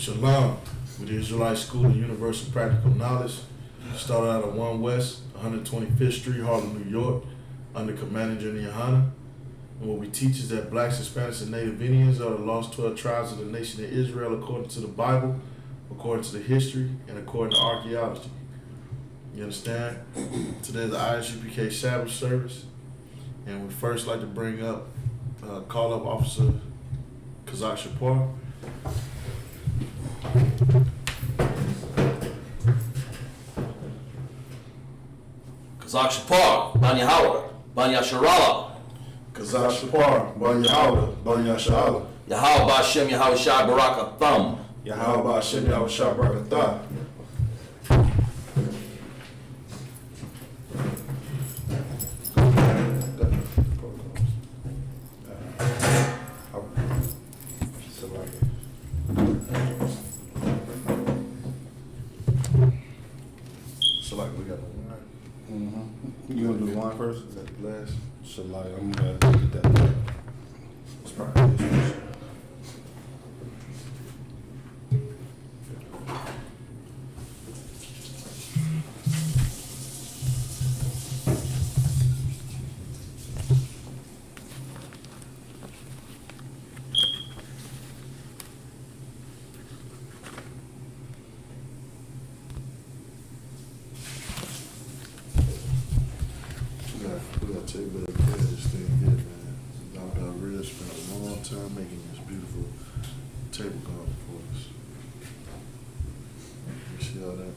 Shalom, with the Israelite School of Universal Practical Knowledge. Started out at 1 West, 125th Street, Harlem, New York, under Commanding General YAHANNA. And what we teach is that blacks, Hispanics, and Native Indians are the lost 12 tribes of the nation of Israel according to the Bible, according to the history, and according to archaeology. You understand? Today is the I.S.U.P.K. Sabbath Service, and we first like to bring up call-up officer COMCAST. Shapar, Ban Yahweh, Ban Yasharala. Shapar, Ban Yahweh, Ban Yasharala. Yahweh Ba'Shem Yahweh Shai Baraka Thumb. Yahweh Ba'Shem Yahweh Shai Baraka Thumb. So like we got the wine. You gonna do the wine first? Is that the glass? Shalai, I'm gonna get that. It's probably this one. We gotta take better care of this thing here, man. Y'all really spent a long time making this beautiful table garden for us. You see all that?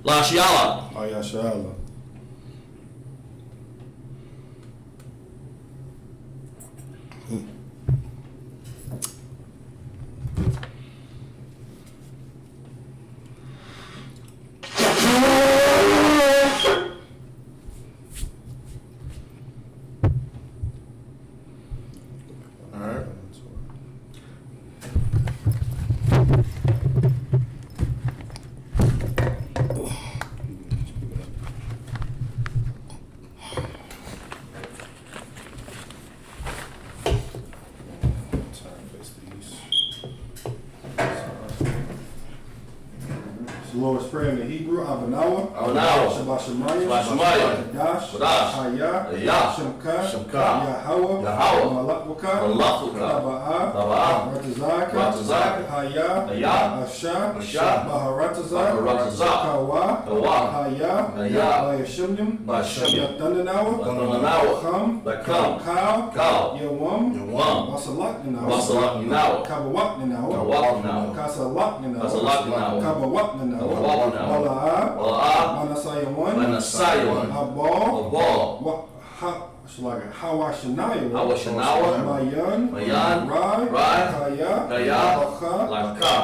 La Shiala. I.S.U.P.K. All right. The Lord's Prayer in the Hebrew, Avanawa, Avanawa. Shabbat Shemayim, Shabbat Shemayim. Kadash, Kadash. Hayah, Hayah. Shemka, Yahweh, Yahweh. Malakwaka, Malakwaka. Taba'ah, Ratazaka, Ratazaka. Hayah, Hayah. Asha, Asha. Baharatazak, Baharatazak. Kawa, Kawa. Hayah, Hayah. Bayashimnim, Bayashimnim. Yatananawa, Yatananawa. Cham, Cham. Kal, Kal. Yawam, Yawam. Wasalaknanawa, Wasalaknanawa. Kabawatnanawa, Kawaknanawa. Kasalaknanawa, Kasalaknanawa. Kabawatnanawa, Kawaknanawa. Wala'ah, Wala'ah. Manasayawan, Manasayawan. Habal, Abal. Hawashanawa, Hawashanawa. Mayan, Mayan. Rai, Rai. Kaya, Kaya. Laka, Laka.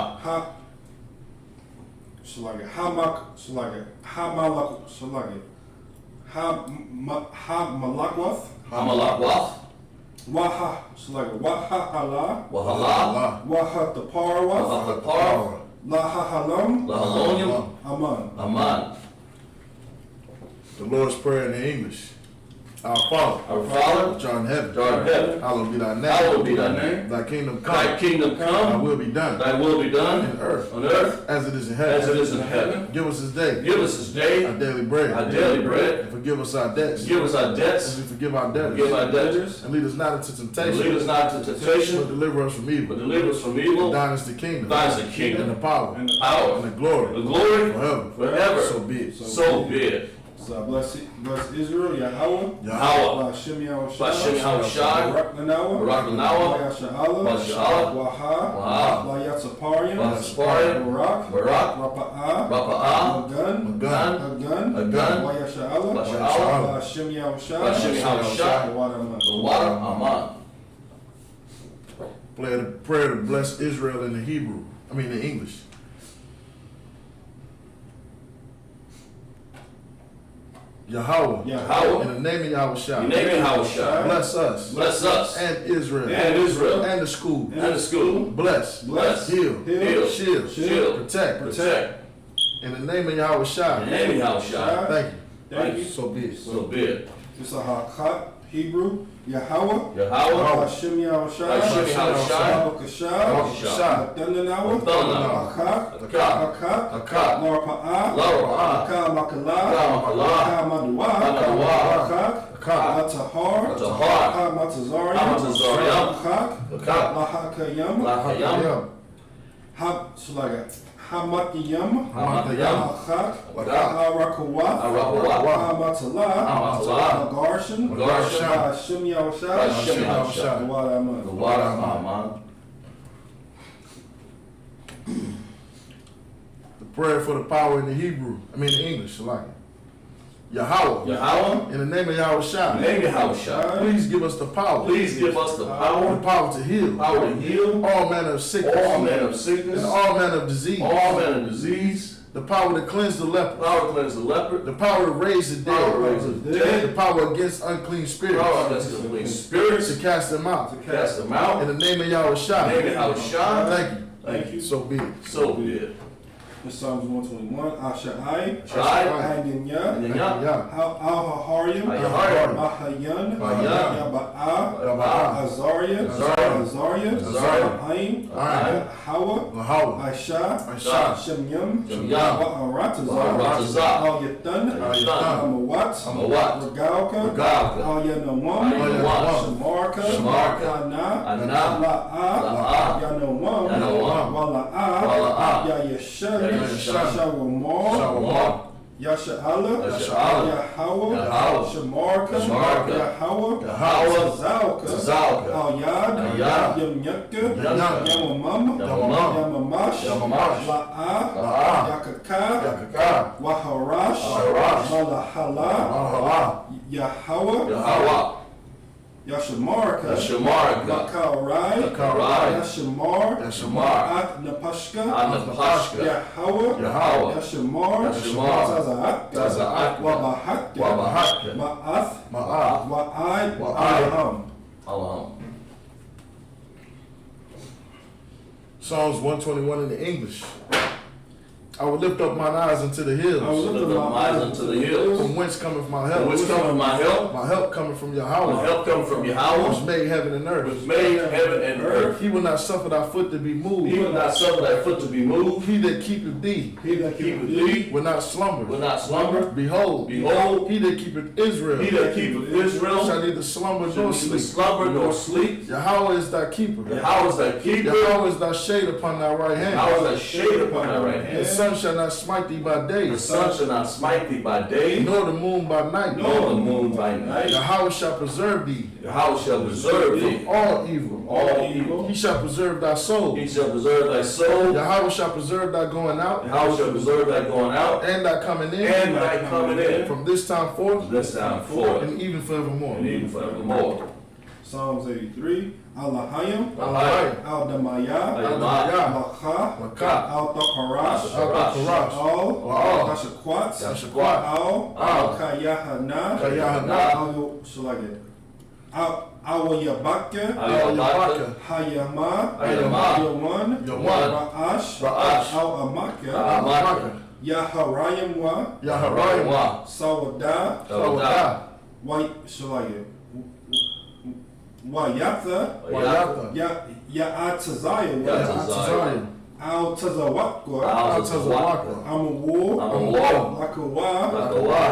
Hamalakwath, Hamalakwath. Wahala, Wahala. Wahataparwath, Wahapar. Lahahalam, Lahalonium. Aman. Aman. The Lord's Prayer in the English. Our Father, Our Father, which art in heaven, which art in heaven, hallowed be thy name. hallowed be thy name. Thy kingdom come. Thy kingdom Thy come. will be done. Thy will be done In earth. on earth As it is in heaven. as it is in heaven. Give us this day Give us this day our daily bread. our daily bread. And forgive us our debts. Give us our As debts. we forgive our debtors. Forgive our debtors. And lead us not into And temptation. lead us not into But temptation, deliver us from evil. but deliver us from For evil. thine is the kingdom. Thine is the And kingdom, the power. and the power, And the glory. the glory, Forever. forever. So be it. So be it. So bless Israel, Yahweh. Yahweh. Ba'Shem Yahushua. Ba'Shem Yahushua. Barak Lanawa. Barak Lanawa. Yasha'Allah. Yasha'Allah. Waha. Yatsaparian. Yatsaparian. Barak. Barak. Rapa'ah. Rapa'ah. Agun. Agun. Agun. Agun. Yasha'Allah. Yasha'Allah. Ba'Shem Yahushua. Ba'Shem Yahushua. The water, Aman. Prayer to bless Israel in the in English. Yahweh. Yahweh. In the name of Yahushua. In the name of Yahushua. Bless us. Bless us. And Israel. And Israel. And the school. And the school. Bless. Bless. Heal. Heal. Shield. Shield. Protect. Protect. In the name of Yahushua. In the name of Yahushua. Thank you. Thank you. So be it. So be it. It's a Hakat, Hebrew, Yahweh. Yahweh. Ba'Shem Yahushua. Ba'Shem Yahushua. Ba'Kashah. Ba'Kashah. Hakat. Hakat. Hakat. Hakat. Larpa'ah. Larpa'ah. Makala. Makala. Maduwa. Maduwa. Hakat. Atahar. Atahar. Matazarian. Matazarian. Hakat. Hakat. Lahakayam. Lahayam. Hamatiyam. Hamatayam. Hakat. Hakat. Arakawat. Arakawat. Hamatala. Hamatala. Magarshan. Magarshan. Ba'Shem Yahushua. Ba'Shem Yahushua. The water The water, Aman. The prayer for the power in the English. Yahweh. Yahweh. In the name of Yahushua. In the name of Yahushua. Please give us the power. Please give us the The power. power to heal. Power to heal. All manner of sickness. All manner of sickness. And all manner of disease. All manner of disease. The power to cleanse the leper. Power to cleanse the leopard. The power to raise the Power to dead. raise the dead. The power against unclean spirits. Power against the unclean spirits. To cast them out. To cast them out. In the name of Yahushua. In the name of Yahushua. Thank you. Thank you. So be it. So be it. In Psalms 121, Asha'ai, Shai. Handinya, And Yah. Al-Haharyam, Al-Haharyam. Mahayan, Mahayan. Yaba'ah, Yaba'ah. Azariah, Azariah. Azariah, Aim. Hawa, Yahweh. Aisha, Aisha. Shemyam, Shemyam. Wa'aratazah, Wa'aratazah. Al-Yatan, Al-Yatan. Amawat, Amawat. Regalka, Regalka. Al-Yanawam, Al-Yanawam. Shamarka, Shamarka. Ana, Ana. La'ah, La'ah. Yanawam, Yanawam. Wala'ah, Wala'ah. Ya'yashan, Ya'yashan. Shawamar, Shawamar. Yasha'Allah, Yasha'Allah. Yahweh, Yahweh. Shamarka, Shamarka. Yahweh, Yahweh. Zalka, Zalka. Al-Yad, Al-Yad. Yamyaka, Yamyaka. Yamamam, Yamamam. Yamamash, Yamamash. La'ah, La'ah. Yakaka, Yakaka. Waharash, Waharash. Malahala, Mahala. Yahweh, Yahweh. Yashamarka, Yashamarka. Makarai, Makarai. Yashamar, Yashamar. At-Napashka, At-Napashka. Yahweh, Yahweh. Yashamar, Yashamar. Taza'ak, Taza'ak. Wabahak, Wabahak. Ma'ath, Ma'ah. Wa'ai, Wa'ai. Alham. Allah. Psalms 121 in the English. I will lift up mine eyes unto the I will hills. lift Lift up my eyes unto the hills. From whence cometh my From help? which cometh my help? My help cometh from My Yahweh, help cometh from which Yahweh, made heaven and which earth. made heaven and earth. He will not suffer thy foot to be He moved. will not suffer thy foot to be moved. He that keepeth thee He that Keepeth keepeth thee, will not will slumber. not slumber. Behold, Behold, he that keepeth Israel he that keepeth Israel shall neither slumber shall nor neither sleep. slumber nor sleep. Yahweh is thy keeper. Yahweh is thy keeper. Yahweh is thy shade upon thy right hand. Yahweh is thy shade upon thy right The hand. sun shall not smite thee by day, The sun shall not smite thee by day, nor the moon by night. nor the moon by night. Yahweh shall preserve thee Yahweh shall preserve thee from all evil. all evil. He shall preserve thy soul. He shall preserve thy soul. Yahweh shall preserve thy going out Yahweh shall preserve thy going out and thy coming in and thy coming in from this time forth this time forth and even forevermore. and even forevermore. Psalms 83, Alahayim, Alahayim. Al-Damaya, Al-Damaya. Macha, Makah, Al-Takarash, Al-Karash, Al, Dashakwat, Dashakwat, Al, Al, Kayahana, Yahanna, Al-Yabaka, Al-Yabaka, Hayama, Hayama, Yawan, Yawan, Ra'ash, Ra'ash, Al-Amaka, Amaka, Yaharayimwa, Yaharayim, Sawada, Sawadah, Wayatha, Wayatha, Ya'atazayah, Ya'atazayah, Al-Tazawakwa, Al-Tazawakwa, Amawu, Amawu, Lakawa, Lakawa,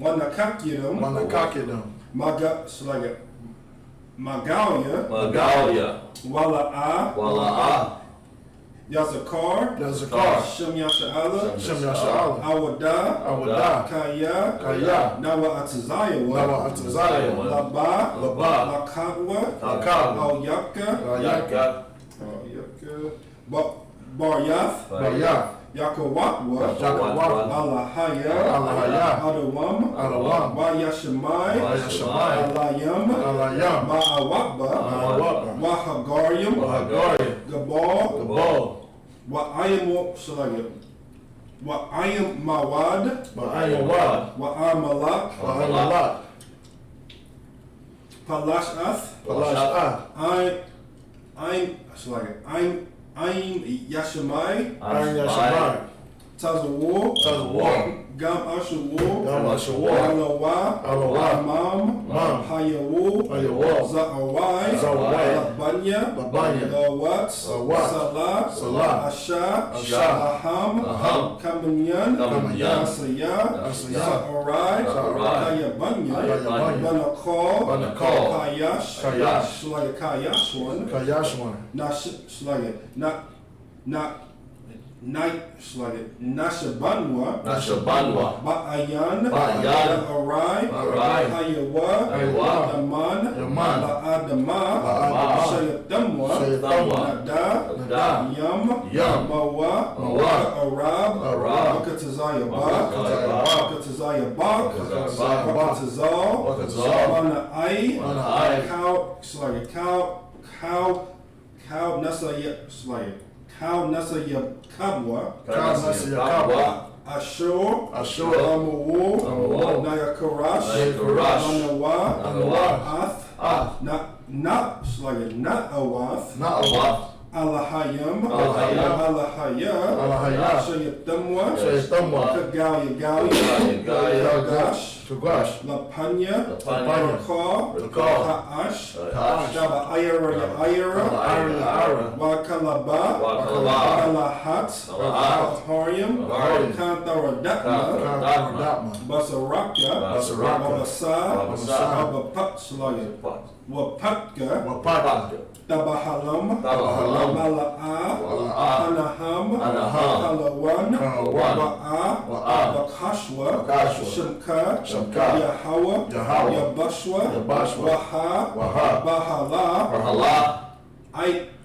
Wanakakiram, Manakakidam, Magalia, Magalia, Wala'a, Wala'ah, Yazakar, Yazakar, Shem Yasha'ala, Shem Yasha'ala, Awada, Awada, Kaya, Kaya, Nawa Atazayawa, Nawa Atazayawa, Laba, Laba, Lakabwa, Lakabwa, Al-Yaka, Yaka, Baryath, Baryah, Yakawatwa, Yakawatwa, Alahaya, Alahaya, Adawam, Adawam, Yashamai, Yashamai, Alayam, Alayam, Ba'awakba, Awaba, Wahagarium, Hagari, Gabal, Gabal, Wa'ayam Mawad, Ma'ayawad, Wa'amalak, Ma'amalak, Palashath, Palashah, I'm Yashamai, Iron Yashamai, Tazawar, Tazawar, Gam Ashawar, Gam Ashawar, Alawa, Alawa, Mam, Mam, Hayawu, Hayawu, Za'awai, Za'awai, Labanya, Labanya, Lawat, Lawat, Salah, Salah, Asha, Asha, Aham, Aham, Kamanyan, Kamanyan, Asaya, Asaya, Sa'arai, Sa'arai, Hayabanya, Hayabanya, Banakal, Banakal, Kayash, Kayash, Shlaya Kayashwan, Kayashwan, Nashabanwa, Nashabanwa, Ba'ayan, Ba'ayan, Arai, Arai, Hayawa, Hayawa, Yaman, Yaman, La'adama, La'adama, Shayatamwa, Shayatamwa, Nada, Nada, Yam, Yam, Mawa, Mawa, Arab, Arab, Bakatazaya Bakatazaya, Bakatazaya Bak, Bakatazaya, Bakatazal, Bakatazal, Mana Ai, Mana Ai, Cow Nasaya Kabwa, Kabwa, Ashur, Ashur, Amawu, Amawu, Nayakarash, Nayakarash, Manawa, Manawa, Ath, Not Awath, Na'awath, Alahayam, Alahayam, Alahaya, Alahaya, Shayatamwa, Shayatamwa, Kagalia, Gash, Tugash, Lapanya, Lapanya, Rakal, Rakal, Ta'ash, Ta'ash, Daba Ayara, Ira, Wakalaba, Alahat, Ahariam, Kantaradakma, Datma, Basaraka, Basaraka, Babasa, Babasa, Wapatka, Wapaka, Tabahalam, Tabahalam, Mala'a, Mala'a, Anaham, Anaham, Kalawan, Kalawan, Wa'a, Bakashwa, Bakashwa, Shimka, Shimka, Yahweh, Yahweh, Yabashwa, Yabashwa, Waha, Waha, Bahala, Rahala,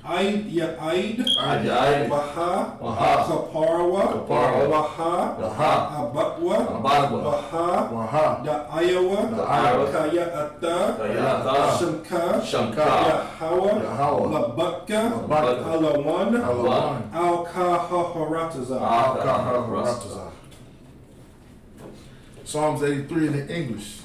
Yaid, Yaid, Waha, Waha, Kaparwa, Kaparwa, Waha, Waha, Abatwa, Abadwa, Waha, Waha, Da Iowa, Da Iowa, Kaya Atta, Kayata, Shimka, Shamka, Yahweh, Yahweh, Labatka, Labatka, Alawan, Alawan, Al-Kaharatazah. Al-Kaharatazah. Psalms 83 in the English.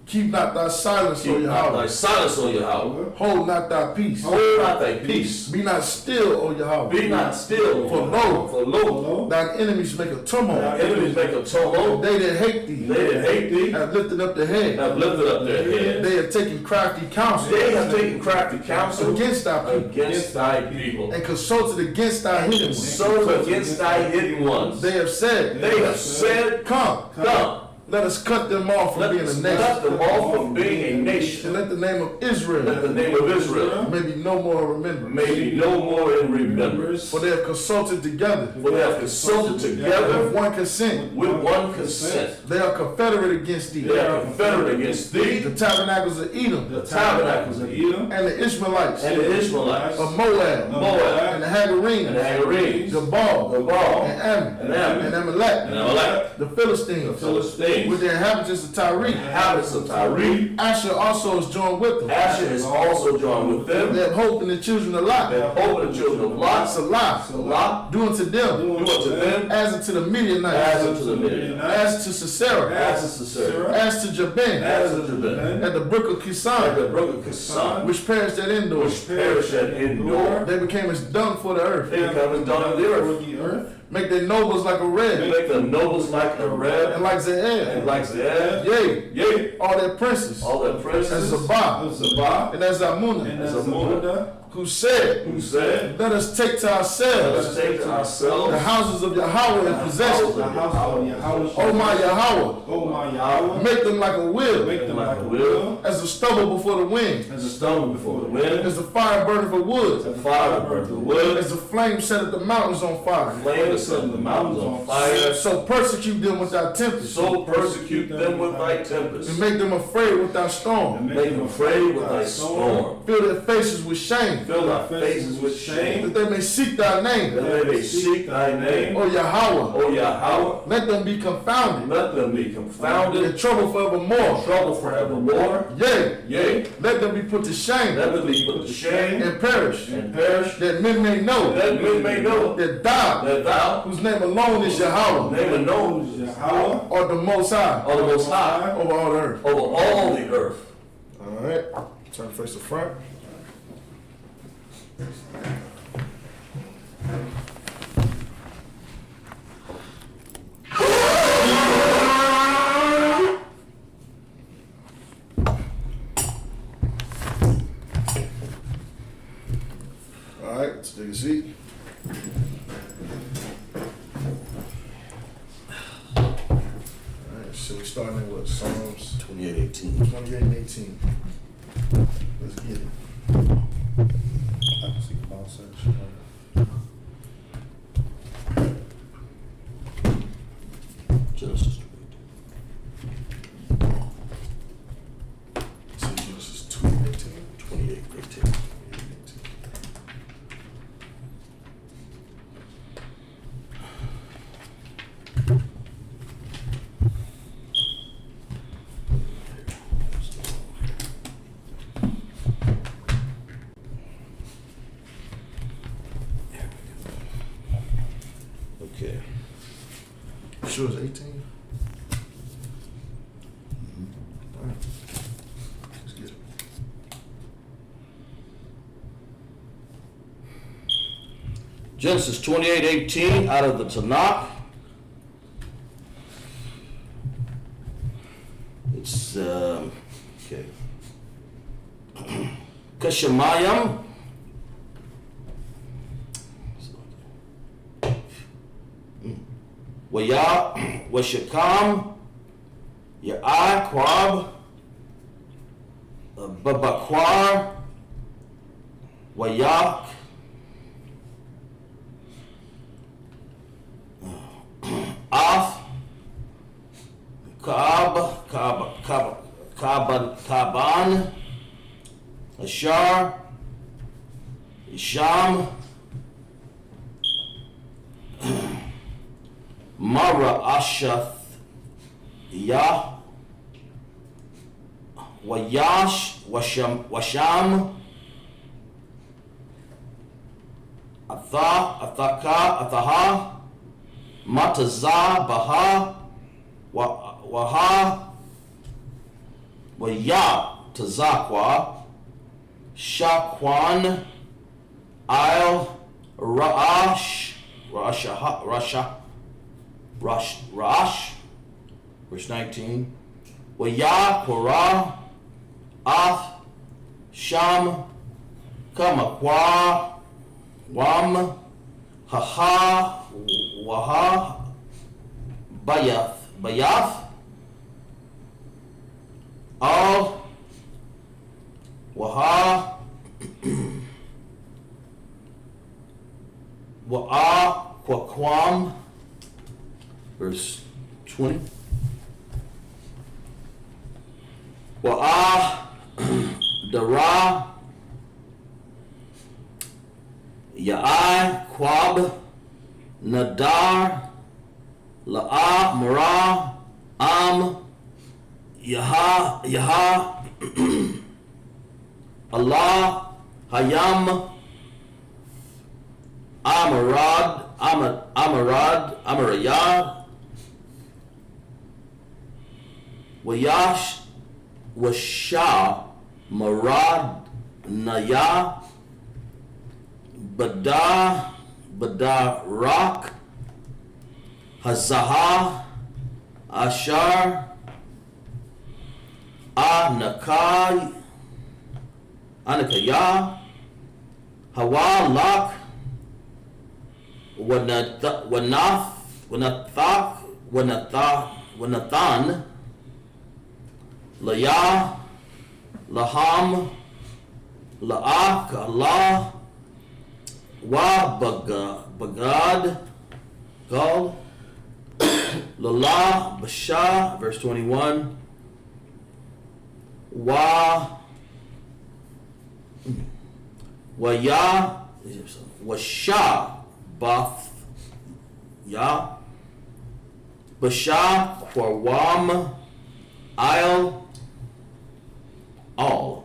Keep not thy silence, O Keep not thy Yahweh. silence, O Yahweh. Hold not thy peace. Hold not thy peace. Be not still, O Yahweh. Be not still. For lo, For lo, thine enemies make a thy tumult. enemies make a tumult. They that hate thee They that hate thee have lifted up their head. have lifted up their head. They have taken crafty counsel They have taken crafty counsel against thy people against thy people. and consulted against thy hidden ones. So against thy hidden ones. They have said, They have said, Come, come, let us cut them off from let being a us nation. cut them off from being a And nation. let the name of Let Israel the name of Israel maybe no more remembered. may be no more in remembrance. For they have consulted together For they have consulted with together one consent. with one consent. They are confederate against thee. They are confederate against thee, The tabernacles of Edom the tabernacles of Edom, and the Ishmaelites and the Ishmaelites, of Moab Moab, and the and Hagarenes, the Hagarenes, Gabal Gabal, and Ammon and Ammon, and Amalek, and Amalek, the the Philistines Philistines, with the inhabitants of Tyre. inhabitants of Tyre. Asher also is joined with them. Asher is also joined with They them. have hope in the children of They Lot. have hope in the children of Lot. Salah, Lot, do unto them do unto them as unto the Midianites, as unto the Midianites, as to Sisera, as to Sisera, as to Jabin, as unto them, at the brook of at Kisan, the brook of Kisan, which perished at Endor. which perished at Endor. They became as dung for the earth. They become as dung of the earth. Make their nobles like a And red. make the nobles like a And red. like And Ze'ed. like Zed. Yea, Yea. all their princes. All the And princes. Zabah. Zabah. And as And Amunah. As as a Amunah. Who said, Who said, let us take to let ourselves us take to the ourselves houses of Yahweh in possession. The house of Yahweh. O my Yahweh, O my Yahweh. make them like a wheel, Make them like a wheel. as a stubble before the wind, as a stone before the wind, as the fire burning for wood, the fire burnt the wood, as the flame set the mountains on fire. flame to set the mountains on fire. So persecute them without tempest, So persecute them with thy and tempest. make them afraid without storm. Make them afraid with thy storm. Fill their faces with shame, Fill thy faces with shame, that they may seek thy name. that they may seek thy name. O Yahweh, O Yahweh, let them be confounded, let them be in confounded, trouble forevermore. trouble forevermore. Yea, Yea, let them be put to shame let them be put to shame and perish, and perish, that men may know that men may know that thou, that thou, whose name alone is Yahweh, name and known, Yahweh. art the Most High are the most high over all the earth. over all the earth. All right. Turn face to front. All right, let's take a seat. All right, so we starting in what? Psalms 28:18. 28 and 18. Let's get it. I can see the ball section. Genesis So Genesis 2 and 18. 28:18. Okay. You sure it's 18? All right. Let's get it. Genesis 28:18 out of the Tanakh. It's okay. Kashamayam. Washakam. Ya'akwab. Babakwar. Wayak. Af, Kaban, Ashar, Isham, Mara Ashath, Yah, Wayash, Washam, Athaha, Matazah, Baha, Waha, Waya, Tazakwa, Shakwan, Il, Ra'ash, Rash, verse 19, Waya, Korah, Ath, Sham, Kamakwa, Wam, Haha, Waha, Bayath, Al, Waha, Wa'a, Kwakwam, verse 20. Wa'a, Dara, Ya'ai, Quab, Nadar, La'a, Mara, Am, Yaha, Allah, Hayam, Amarayah, Wayash, Washa, Marad, Naya, Badah, Rak, Hazaha, Ashar, Anakai, Anakaya, Hawa, Lak, Wanathan, Layah, Laham, La'ak, Allah, Bagad, Gal, Lala, Basha, verse 21, Washa, Bath, Ya, Basha, Quawam, Isle, all.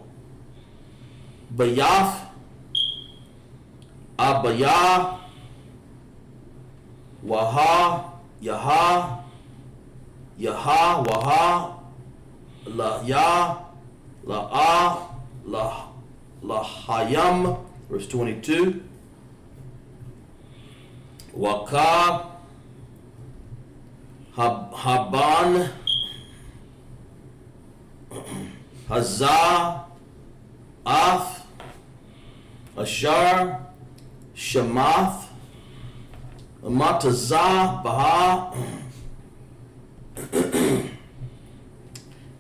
Bayath, Abaya, Waha, Yaha, Waha, La Ya, Lahayam, verse 22. Waka, Haban, Hazah, Af, Ashar, Shemath, Matazah, Baha,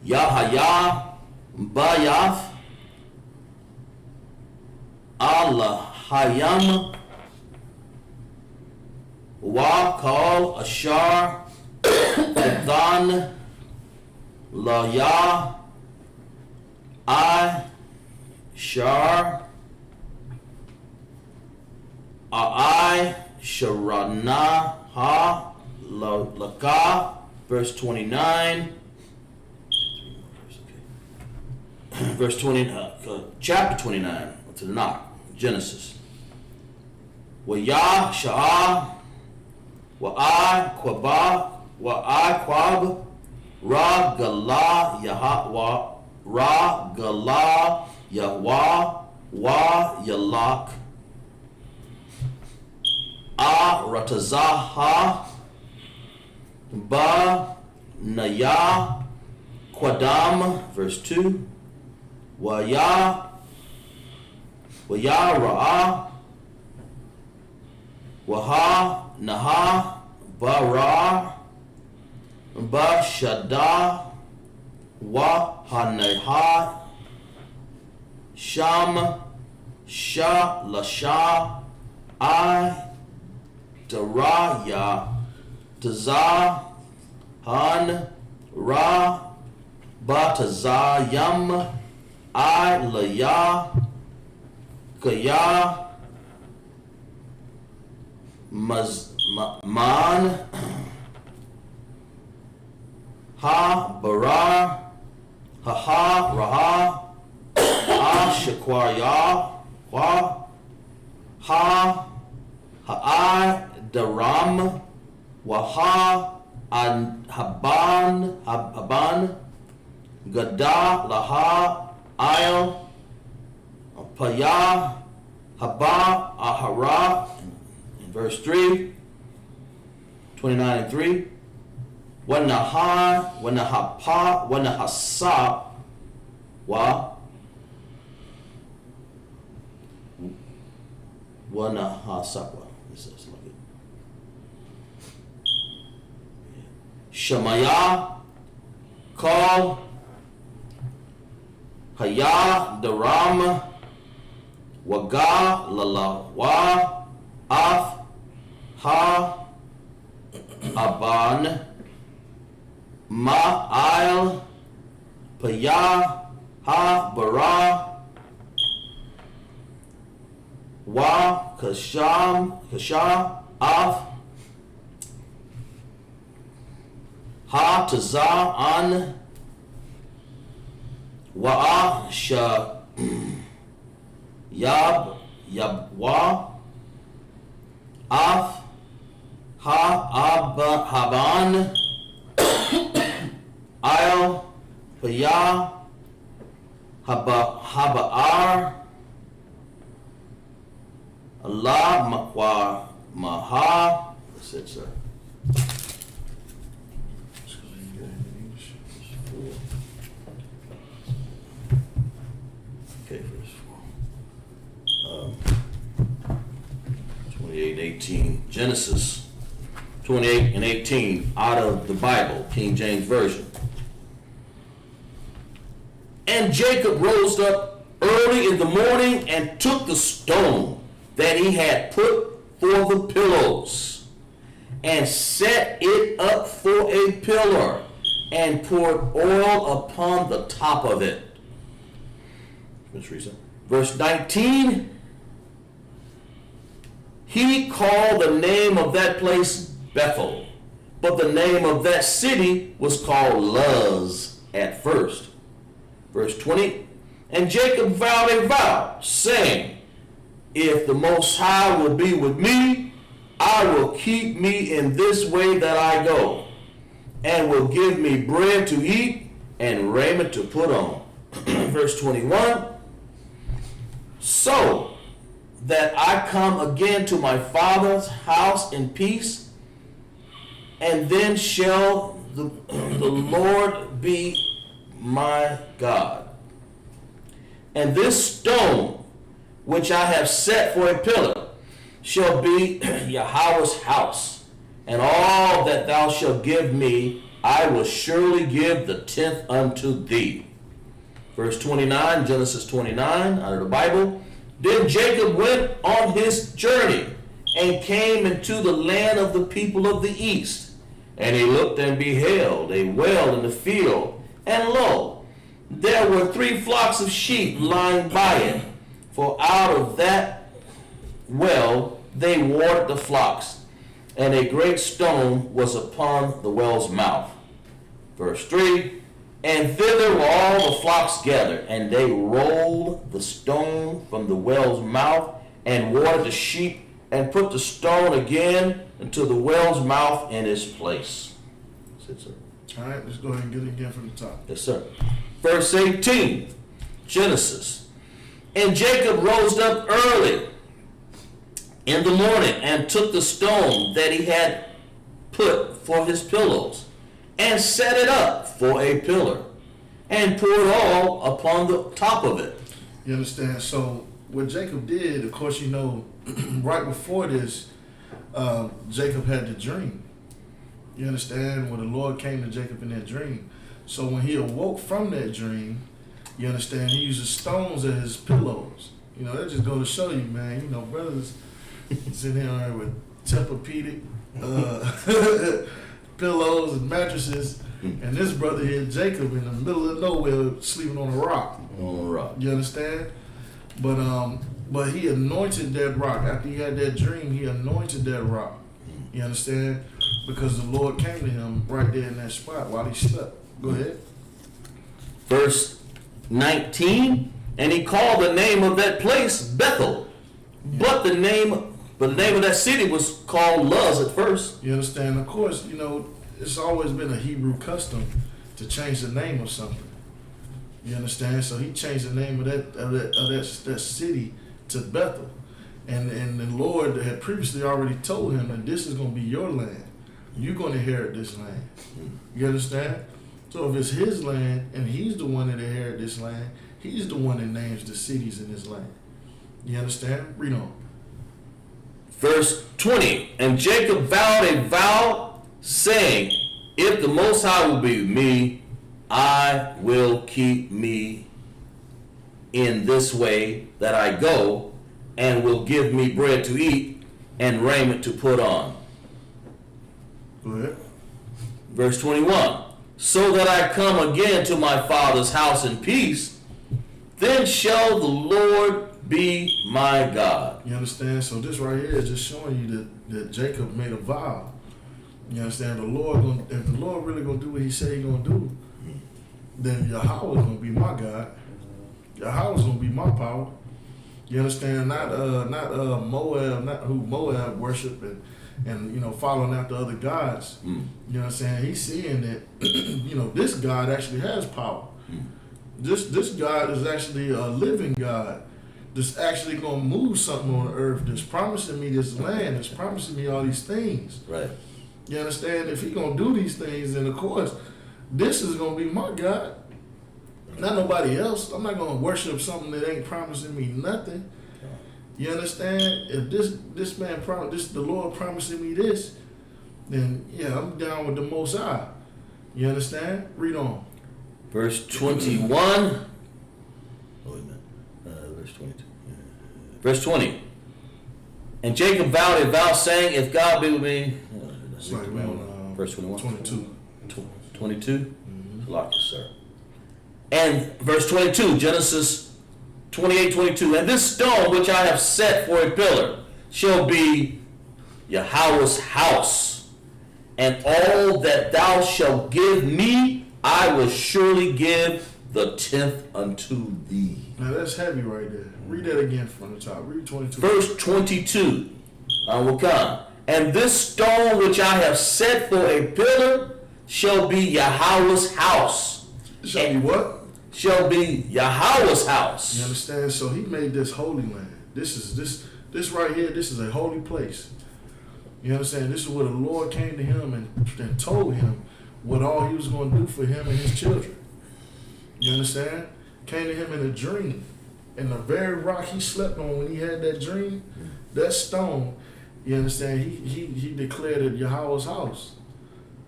Yahaya, Bayath, Allahayam, Wakal, Ashar, Adhan, Laya, Shar, Sharana, Ha, Laka, verse 29. Verse 20, chapter 29 to the Tanakh, Genesis. Wayah, Sha'ah, Quab, Ra, Gala, Yahwah, Wa, Yalak, Ratazaha, Ba, Naya, Quadam, verse 2. Waya, Ra'ah, Waha, Naha, Bara, Ba, Shada, Wahaneha, Sham, Sha, Lasha, Daraya, Tazah, Han, Ra, Batazayam, Laya, Kaya, Man, Ha, Bara, Haha, Raha, Shakwaya, Ha, Ha'ai, Daram, Waha, Haban, Gada, Laha, Isle, Paya, Haba, Ahara, in verse 3, 29 and 3, Wanahapa, Wanahasa, Wanahasakwa. This is like it. Shemaya, Call, Haya, Daram, Waga, Lalawa, Af, Ha, Aban, Ma'il, Paya, Ha, Bara, Wa, Kasha, Af, Ha, Taza, An, Wa'a, Sha, Yabwa, Af, Haban, Il, Paya, Haba'ar, Allah, Makwa, Maha. That's it, sir. Okay, verse 4. 28 and 18. Genesis 28 and 18 out of the Bible, King James Version. And Jacob rose up early in the morning and took the stone that he had put for the pillows and set it up for a pillar and poured oil upon the top of it. Verse 19. He called the name of that place Bethel, but the name of that city was called Luz at first. Verse 20. And Jacob vowed a vow, saying, if the Most High will be with me, I will keep me in this way that I go, and will give me bread to eat and raiment to put on. Verse 21. So that I come again to my father's house in peace, and then shall the Lord be my God. And this stone which I have set for a pillar shall be Yahweh's house, and all that thou shalt give me, I will surely give the 10th unto thee. Verse 29, Genesis 29, out of the Bible. Then Jacob went on his journey and came into the land of the people of the east. And he looked and beheld a well in the field, and lo, there were 3 flocks of sheep lying by it. For out of that well they watered the flocks, and a great stone was upon the well's mouth. Verse 3. And thither were all the flocks gathered, and they rolled the stone from the well's mouth, and watered the sheep, and put the stone again into the well's mouth in its place. That's it, sir. All right, let's go ahead and get it again from the top. Yes, sir. Verse 18, Genesis. And Jacob rose up early in the morning and took the stone that he had put for his pillows and set it up for a pillar and poured oil upon the top of it. You understand? So what Jacob did, of course, you know, right before this, Jacob had the dream. You understand? When the Lord came to Jacob in that dream. So when he awoke from that dream, you understand, he uses stones as his pillows. You know, that just goes to show you, man, you know, brothers sitting here with Tempur-Pedic pillows and mattresses, and this brother here, Jacob, in the middle of nowhere, sleeping on a rock. On a rock. You understand? But he anointed that rock. After he had that dream, he anointed that rock. You understand? Because the Lord came to him right there in that spot while he slept. Go ahead. Verse 19, and he called the name of that place Bethel, but the name of that city was called Luz at first. You understand? Of course, you know, it's always been a Hebrew custom to change the name of something. You understand? So he changed the name of that city to Bethel. And the Lord had previously already told him that this is going to be your land. You're going to inherit this land. You understand? So if it's his land and he's the one that inherited this land, he's the one that names the cities in his land. You understand? Read on. Verse 20, and Jacob vowed a vow, saying, if the Most High will be with me, I will keep me in this way that I go, and will give me bread to eat and raiment to put on. Go ahead. Verse 21, so that I come again to my father's house in peace, then shall the Lord be my God. You understand? So this right here is just showing you that Jacob made a vow. You understand? If the Lord really gonna do what he said he gonna do, then Yahweh is gonna be my God. Yahweh is gonna be my power. You understand? Not Moab, not who Moab worship and you know, following after other gods. You know what I'm saying? He's seeing that you know, this God actually has power. This God is actually a living God that's actually gonna move something on the earth, that's promising me this land, that's promising me all these things. Right. You understand? If he gonna do these things, then of course, this is gonna be my God. Not nobody else. I'm not gonna worship something that ain't promising me nothing. You understand? If this man the Lord promising me this, then yeah, I'm down with the Most High. You understand? Read on. Verse 21. Oh, wait a minute. Verse 22. Verse 20. And Jacob vowed a vow, saying, "If God be with me." It's like Verse 21. 22. 22. Lock it, sir. And verse 22, Genesis 28:22. And this stone which I have set for a pillar shall be Yahweh's house, and all that thou shalt give me, I will surely give the 10th unto thee. Now that's heavy right there. Read that again from the top. Read 22. Verse 22, I will come. And this stone which I have set for a pillar shall be Yahweh's house. Shall be what? Shall be Yahweh's house. You understand? So he made this holy land. This right here, this is a holy place. You understand? This is where the Lord came to him and told him what all he was going to do for him and his children. You understand? Came to him in a dream. And the very rock he slept on when he had that dream, that stone, you understand, he declared it Yahweh's house.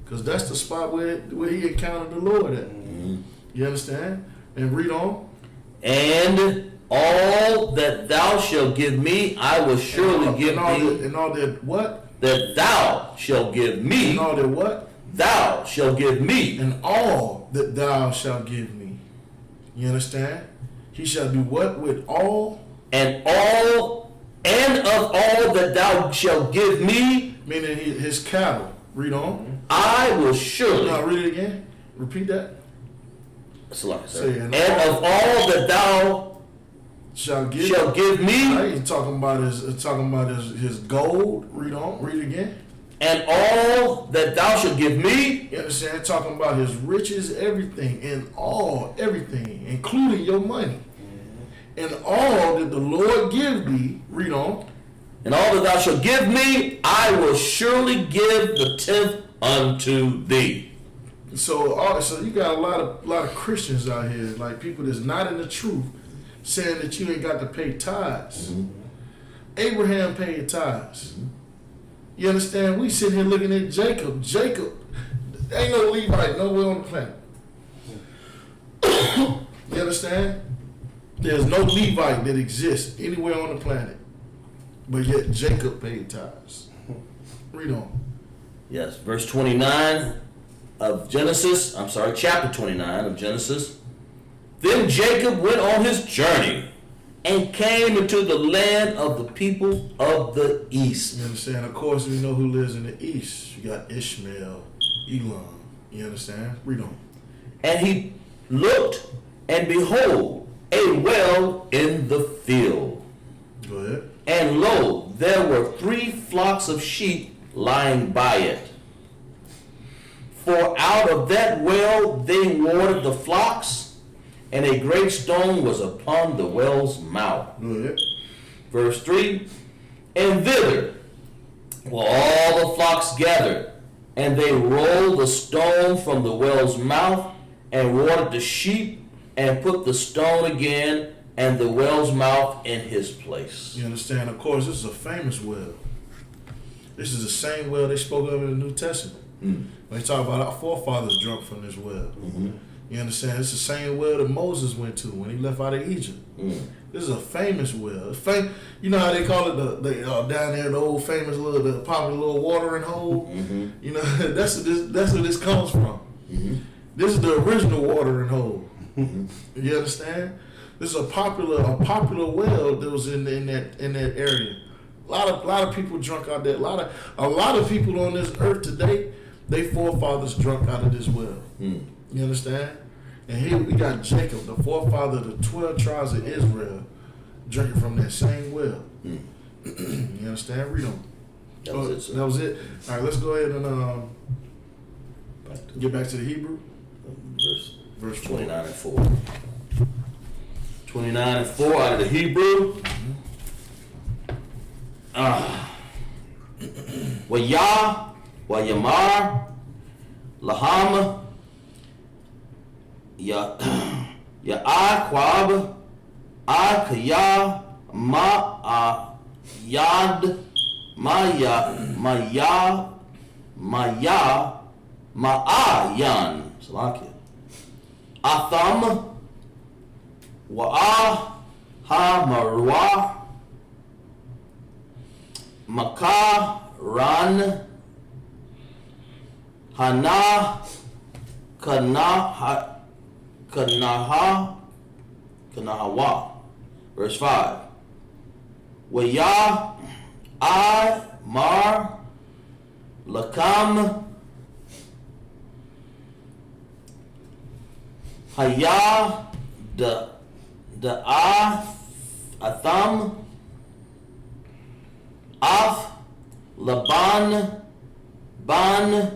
Because that's the spot where he encountered the Lord at. Mm-hmm. You understand? And read on. And all that thou shalt give me, I will surely give thee. And all that what? That thou shalt give me. And all that what? Thou shalt give me. And all that thou shalt give me. You understand? He shall do what with all? And of all that thou shalt give me. Meaning his cattle. Read on. I will surely. Now read it again. Repeat that. Say, and of all that thou shall give me. Right, he's talking about his gold. Read on. Read it again. And all that thou shalt give me. You understand? Talking about his riches, everything, and everything, including your money. And all that the Lord give thee. Read on. And all that thou shalt give me, I will surely give the 10th unto thee. So you got a lot of Christians out here, like people that's not in the truth, saying that you ain't got to pay tithes. Mm-hmm. Abraham paid tithes. Mm-hmm. You understand? We sitting here looking at Jacob. Jacob, ain't no Levite nowhere on the planet. You understand? There's no Levite that exists anywhere on the planet, but yet Jacob paid tithes. Read on. Yes, verse 29 of Genesis. Chapter 29 of Genesis. Then Jacob went on his journey and came into the land of the people of the east. You understand? Of course, we know who lives in the east. You got Ishmael, Elam. You understand? Read on. And he looked, and behold, a well in the field. Go ahead. And lo, there were 3 flocks of sheep lying by it. For out of that well they watered the flocks, and a great stone was upon the well's mouth. Go ahead. Verse 3, and thither were all the flocks gathered, and they rolled the stone from the well's mouth, and watered the sheep, and put the stone again, and the well's mouth in his place. You understand? Of course, this is a famous well. This is the same well they spoke of in the New Testament. When they talk about our forefathers drunk from this well. Mm-hmm. You understand? It's the same well that Moses went to when he left out of Egypt. This is a famous well. You know how they call it down there, the old famous the popular little watering hole? Mm-hmm. You know, that's where this comes from. Mm-hmm. This is the original watering hole. Mm-hmm. You understand? This is a popular well that was in that area. A lot of people drunk out there. A lot of people on this earth today, they forefathers drunk out of this well. You understand? And here we got Jacob, the forefather of the 12 tribes of Israel, drinking from that same well. You understand? Read on. That was it. All right, let's go ahead and get back to the Hebrew. Verse 29 and 4. 29 and 4 out of the Hebrew. Wayah, Wayamar, Laham, Ya'aquab, Akaya, Ma'ayad, Ma'ayan, Salakia, Atham, Wa'ahamarwa, Makaran, Hana, Kanahawa. Verse 5. Waya I Mar Lakam Haya the Atham Af Laban Ban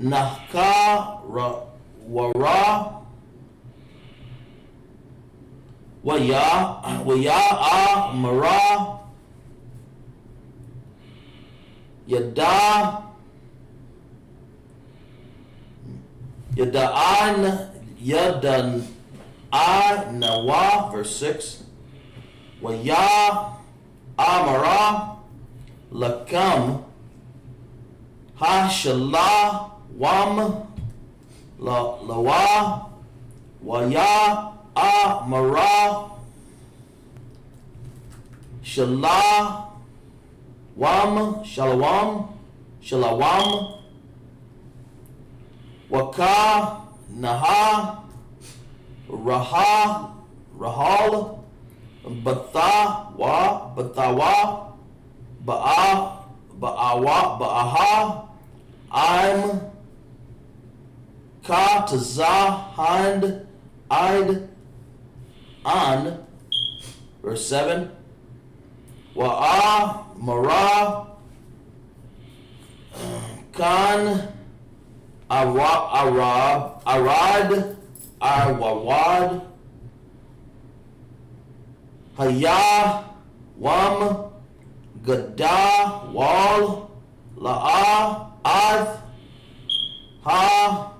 Nahka Wara Waya Mara Yadan Nawa, verse 6. Waya Amara Lakam Hashalah Wam Lawa Waya Amara Shalawam Waka Naha Rahal Bathawa Ba'aha I'm Katazahand Id An, verse 7. Wa'a Mara Kan Arad Arwawad Haya Wam Gada Wal La'a Ath Ha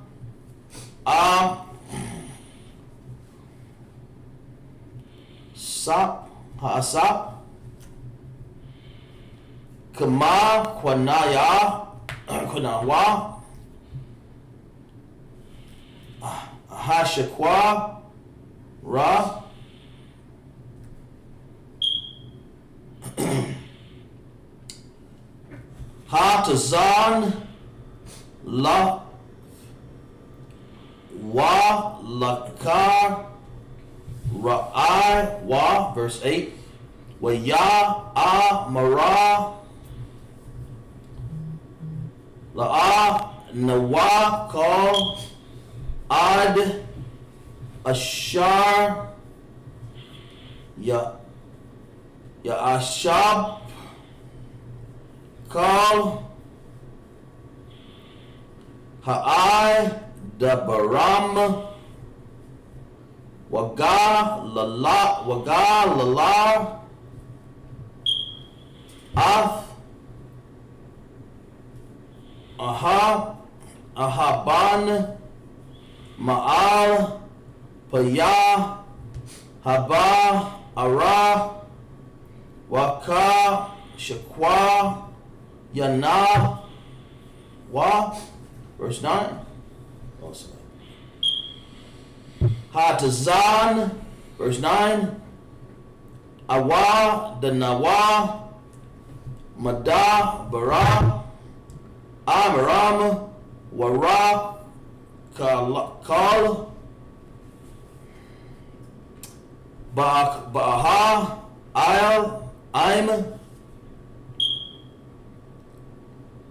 Ha'asap Kama Kwanawa Hashakwa Ra Hatazan La Wa Lakar Ra'ai Wa, verse 8. Wa Ya Mara La'a Nawa Kal Ad Ashar Ya Ashab Kal Ha'ai Dabaram Waga Lala Af Ahaban Ma'al Paya Haba Ara Waka Shakwa Yana Wa, verse 9. Awesome. Hatazan, verse 9. Awa Danawa Mada Bara Amaram Wara Kal Ba'aha I'll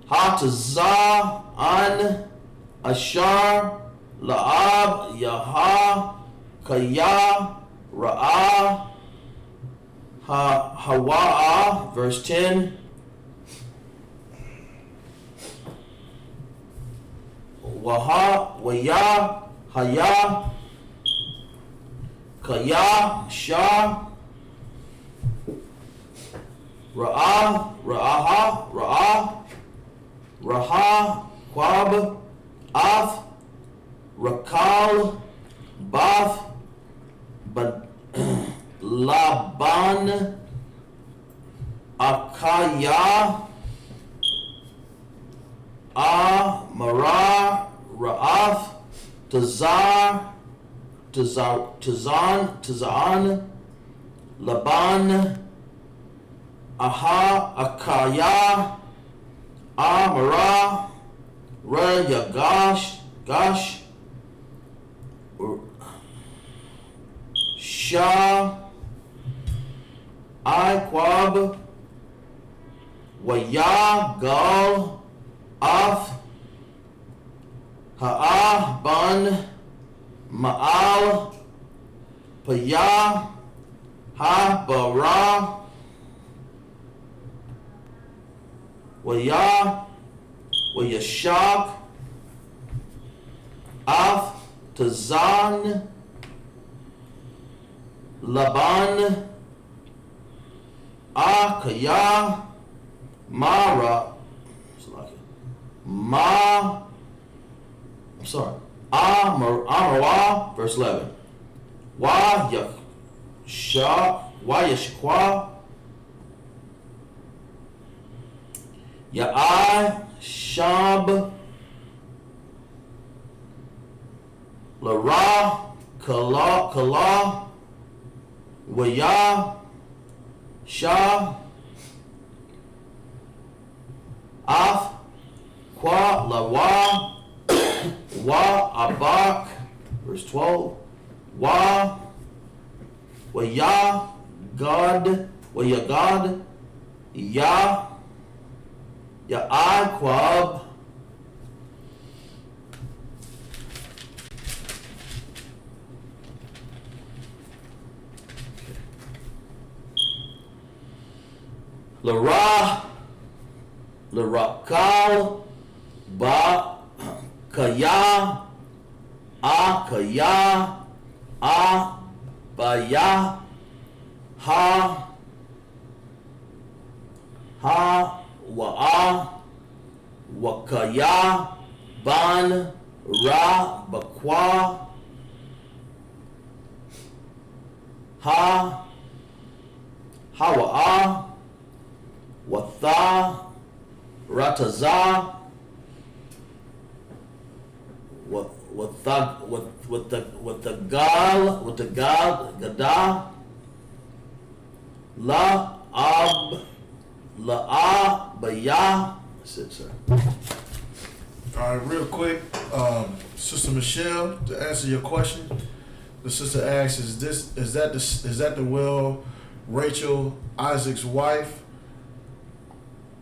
Hatazah An Ashar La'ab Yaha Kaya Ra'ah Hawa'a, verse 10. Waya Haya Kaya Shah Raha Quab Af Rakal Bath Laban, Akaya, Amara, Ra'ath, Tazan, Laban, Akaya, Amara, Yagash, Shah, I.Q.A.B, Gal, Af, Ban, Ma'al, Payah, Bara, Yashak, Af, Tazan, Laban, Akaya, Mara, Amara, verse 11. Yashqa, I.S.U.P.K, Lara, Kala, Shah, Af, Lawa, Abak, verse 12. Yagad, I.Q.A.B, Larakal, Kaya, Akaya, Baya, Wakaya, Ban, Bakwa, Hawa'a, Watha, Rataza, with the gal, Gada, Baya. That's it, sir. All right, real quick, Sister Michelle, to answer your question, the sister asks, is that the will Rachel, Isaac's wife?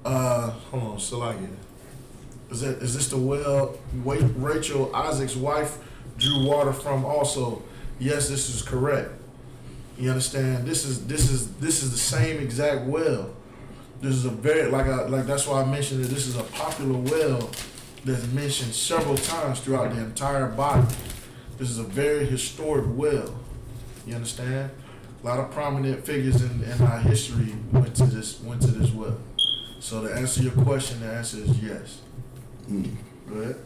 Hold on, Salakia. Is this the well Rachel, Isaac's wife, drew water from also? Yes, this is correct. You understand? This is the same exact well. This is a very like that's why I mentioned that this is a popular well that's mentioned several times throughout the entire Bible. This is a very historic well. You understand? A lot of prominent figures in our history went to this well. So to answer your question, the answer is yes. Go ahead.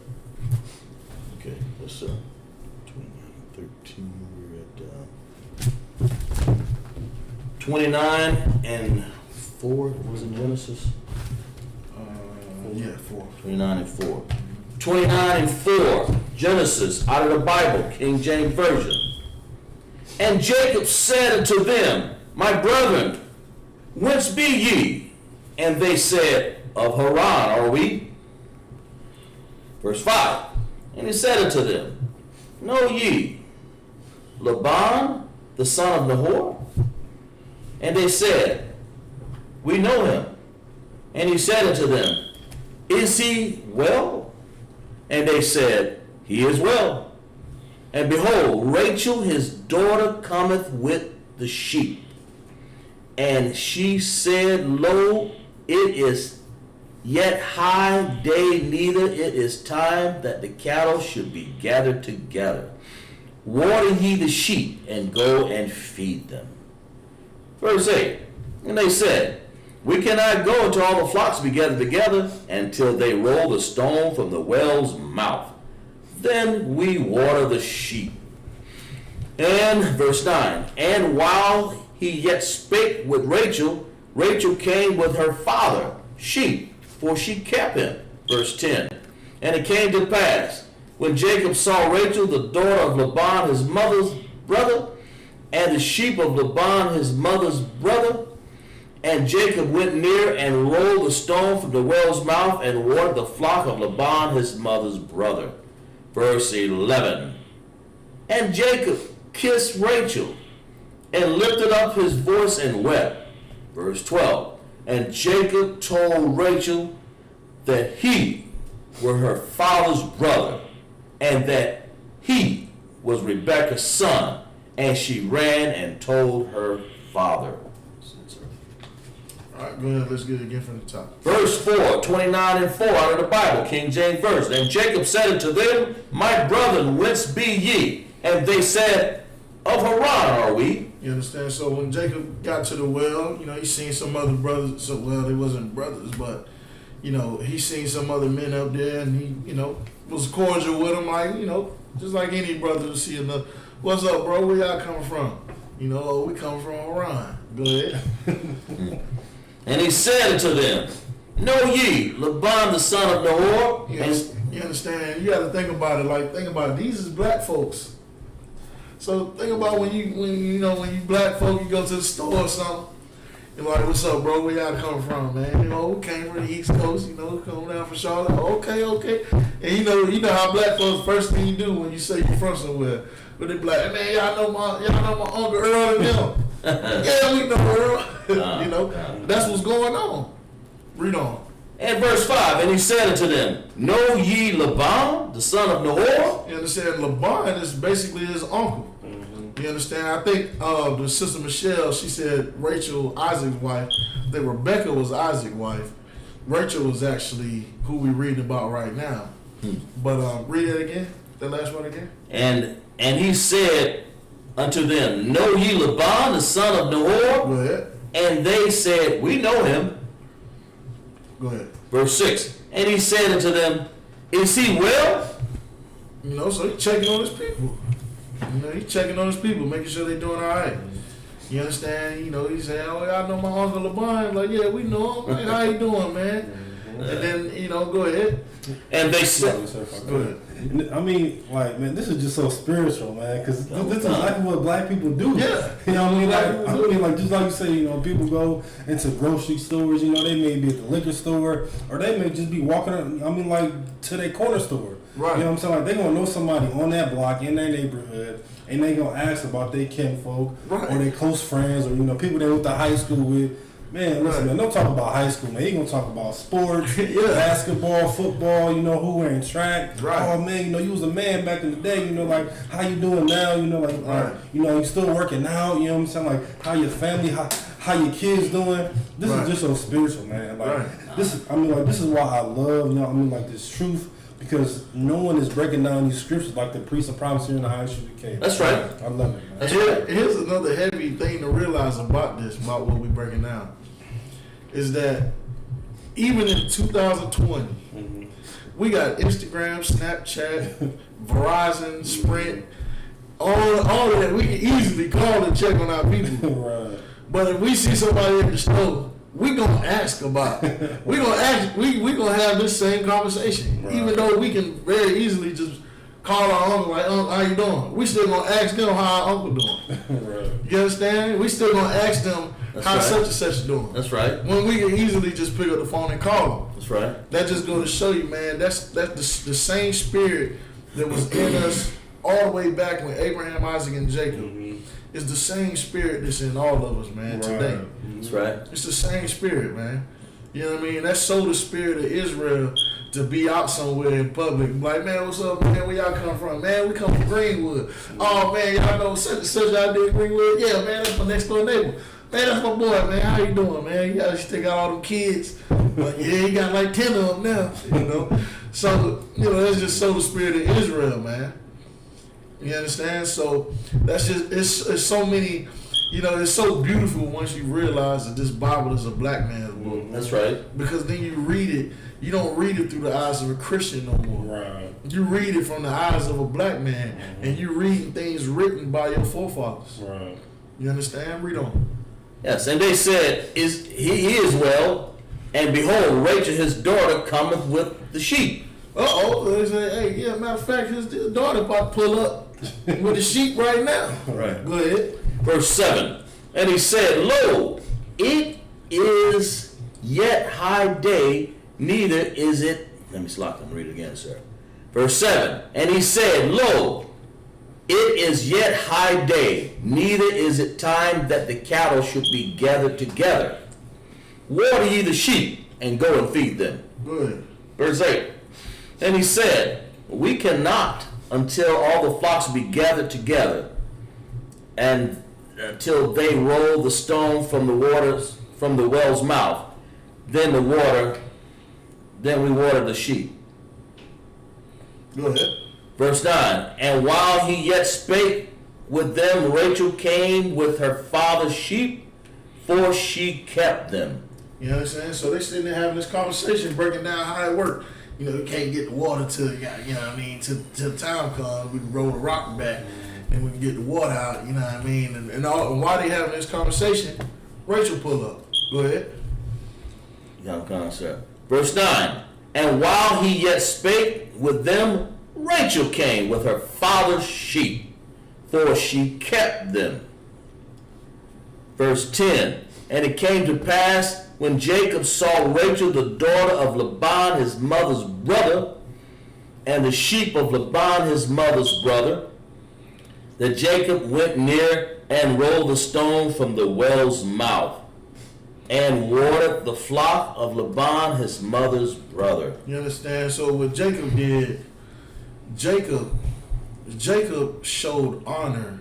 Okay, yes, sir. 29:13. We're at 29 and 4. What was in Genesis? Yeah, 4. 29 and 4. 29 and 4. Genesis, out of the Bible, King James Version. And Jacob said unto them, my brethren, whence be ye? And they said, of Haran are we. Verse 5. And he said unto them, know ye Laban, the son of Nahor? And they said, we know him. And he said unto them, is he well? And they said, he is well. And behold, Rachel his daughter cometh with the sheep. And she said, lo, it is yet high day, neither it is time that the cattle should be gathered together. Water ye the sheep, and go and feed them. Verse 8. And they said, we cannot go until all the flocks be gathered together, until they roll the stone from the well's mouth. Then we water the sheep. And verse 9, and while he yet spake with Rachel, Rachel came with her father, sheep, for she kept him. Verse 10, and it came to pass, when Jacob saw Rachel, the daughter of Laban, his mother's brother, and the sheep of Laban, his mother's brother, and Jacob went near and rolled the stone from the well's mouth and watered the flock of Laban, his mother's brother. Verse 11, and Jacob kissed Rachel and lifted up his voice and wept. Verse 12, and Jacob told Rachel that he were her father's brother and that he was Rebekah's son, and she ran and told her father. All right, go ahead. Let's get it again from the top. Verse 4, 29 and 4 out of the Bible, King James Version. And Jacob said unto them, my brethren, whence be ye? And they said, of Haran are we. You understand? So when Jacob got to the well, he seen some other brothers. So, well, they wasn't brothers, but, he seen some other men up there, and he, was cordial with them, like, just like any brother to see another. What's up, bro? Where y'all coming from? We come from Haran. Go ahead. And he said unto them, know ye Laban the son of Nahor? You understand? You got to think about it. Like, think about it. These is black folks. So think about when you black folk, you go to the store or something. You're like, what's up, bro? Where y'all come from, man? We came from the East Coast. Coming down from Charlotte. Okay. And you know how black folks, first thing you do when you say you're from somewhere, but they be like, man, y'all know my Uncle Earl and them. Yeah, we know Earl. That's what's going on. Read on. And verse 5, and he said unto them, know ye Laban, the son of Nahor? You understand? Laban is basically his uncle. You understand? I think the sister Michelle, she said Rachel, Isaac's wife. That Rebecca was Isaac's wife. Rachel was actually who we reading about right now. But read it again. The last one again. And he said unto them, know ye Laban, the son of Nahor? Go ahead. And they said, we know him. Go ahead. Verse 6, and he said unto them, is he well? So he's checking on his people. He's checking on his people, making sure they're doing all right. You understand? He said, oh, I know my Uncle Laban. Like, yeah, we know him. Man, how you doing, man? And then, go ahead. And they said, go ahead. I mean, like, man, this is just so spiritual, man, because this is exactly what black people do. Yeah. You know what I mean? Like, just like you say, people go into grocery stores, they may be at the liquor store, or they may just be walking, like, to their corner store. Right. You know what I'm saying? Like, they're going to know somebody on that block, in their neighborhood, and they going to ask about their kinfolk, right, or their close friends, or, people they went to high school with. Man, listen, man, don't talk about high school, man. He gonna talk about sports, basketball, football, who wearing track. Right. Oh, man, you was a man back in the day, like, how you doing now, right, you still working out, what I'm saying? Like, how your family, how your kids doing. This right, is just so spiritual, man. Like, right, this is why I love, like, this truth, because no one is breaking down these scriptures like the priests and prophets here in the I.S.U.P.K. That's right. I love it, man. That's right. Here's another heavy thing to realize about what we're breaking down. Is that even in 2020, we got Instagram, Snapchat, Verizon, Sprint, all of that. We can easily call and check on our people. Right. But if we see somebody in the store, we gonna ask about it. We gonna have this same conversation, right, even though we can very easily just call our uncle like, how you doing? We still gonna ask them how our uncle doing. Right. You understand? We still gonna ask them. That's how right, such and such doing. That's right. When we can easily just pick up the phone and call them. That's right. That just goes to show you, man, that's the same spirit that was in us all the way back when Abraham, Isaac, and Jacob. It's the same spirit that's in all of us, man, right, today. That's right. It's the same spirit, man. You know what I mean? That's so the spirit of Israel to be out somewhere in public. Like, man, what's up, man? Where y'all come from? Man, we come from Greenwood. Oh, man, y'all know such and such out there in Greenwood? Yeah, man, that's my next door neighbor. Man, that's my boy, man. How you doing, man? You gotta stick out all them kids. But yeah, he got like 10 of them now, So, that's just so the spirit of Israel, man. You understand? So that's just, it's so many, it's so beautiful once you realize that this Bible is a black man's book. That's right. Because then you read it, you don't read it through the eyes of a Christian no more. Right. You read it from the eyes of a black man, and you reading things written by your forefathers. Right. You understand? Read on. Yes, and they said, he is well, and behold, Rachel his daughter cometh with the sheep. They say, hey, yeah, matter of fact, his daughter about to pull up with the sheep right now. Right. Go ahead. Verse 7. And he said, Lo, it is yet high day, neither is it. Let me slop and read it again, sir. Verse 7. And he said, Lo, it is yet high day, neither is it time that the cattle should be gathered together. Water ye the sheep, and go and feed them. Go ahead. Verse 8. And he said, We cannot until all the flocks be gathered together, and until they roll the stone from the waters, from the well's mouth. Then we water the sheep. Go ahead. Verse 9. And while he yet spake with them, Rachel came with her father's sheep, for she kept them. You know what I'm saying? So they sitting there having this conversation, breaking down how it worked. You know, you can't get the water till, you know what I mean, till the time comes. We can roll the rock back and we can get the water out, you know what I mean? And while they having this conversation, Rachel pull up. Go ahead. Young concept. Verse 9. And while he yet spake with them, Rachel came with her father's sheep, for she kept them. Verse 10. And it came to pass, when Jacob saw Rachel, the daughter of Laban, his mother's brother, and the sheep of Laban, his mother's brother, that Jacob went near and rolled the stone from the well's mouth, and watered the flock of Laban, his mother's brother. You understand? So what Jacob did, Jacob showed honor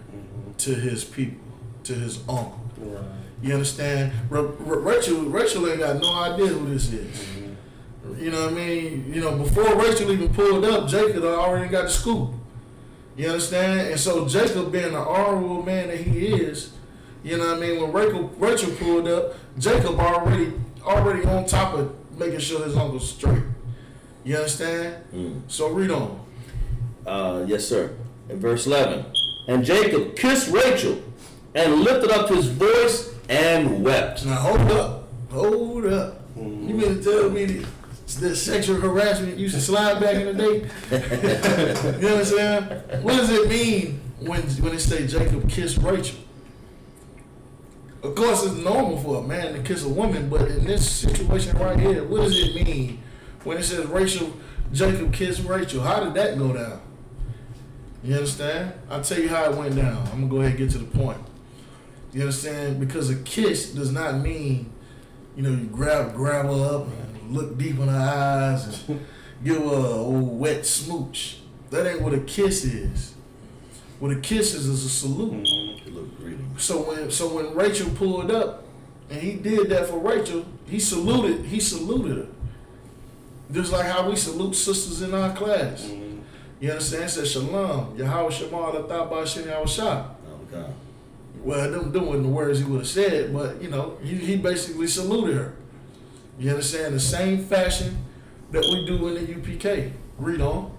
to his people, to his uncle. Right. You understand? Rachel ain't got no idea who this is. You know what I mean? You know, before Rachel even pulled up, Jacob already got the scoop. You understand? And so Jacob, being the honorable man that he is, you know what I mean? When Rachel pulled up, Jacob already on top of making sure his uncle's straight. You understand? So read on. Yes, sir. In verse 11. And Jacob kissed Rachel and lifted up his voice and wept. Now hold up. You mean to tell me that sexual harassment used to slide back in the day? You know what I'm saying? What does it mean when it say Jacob kissed Rachel? Of course, it's normal for a man to kiss a woman, but in this situation right here, what does it mean when it says Jacob kissed Rachel? How did that go down? You understand? I'll tell you how it went down. I'm going to go ahead and get to the point. You understand? Because a kiss does not mean, you know, you grab her up and look deep in her eyes and give her a old wet smooch. That ain't what a kiss is. What a kiss is a salute. So when Rachel pulled up and he did that for Rachel, he saluted her. Just like how we salute sisters in our class. You understand? It says Shalom, Yahweh Shema, Lataba Shem Yahushua. Okay. Well, them wasn't the words he would have said, but you know, he basically saluted her. You understand? The same fashion that we do in the UPK. Read on.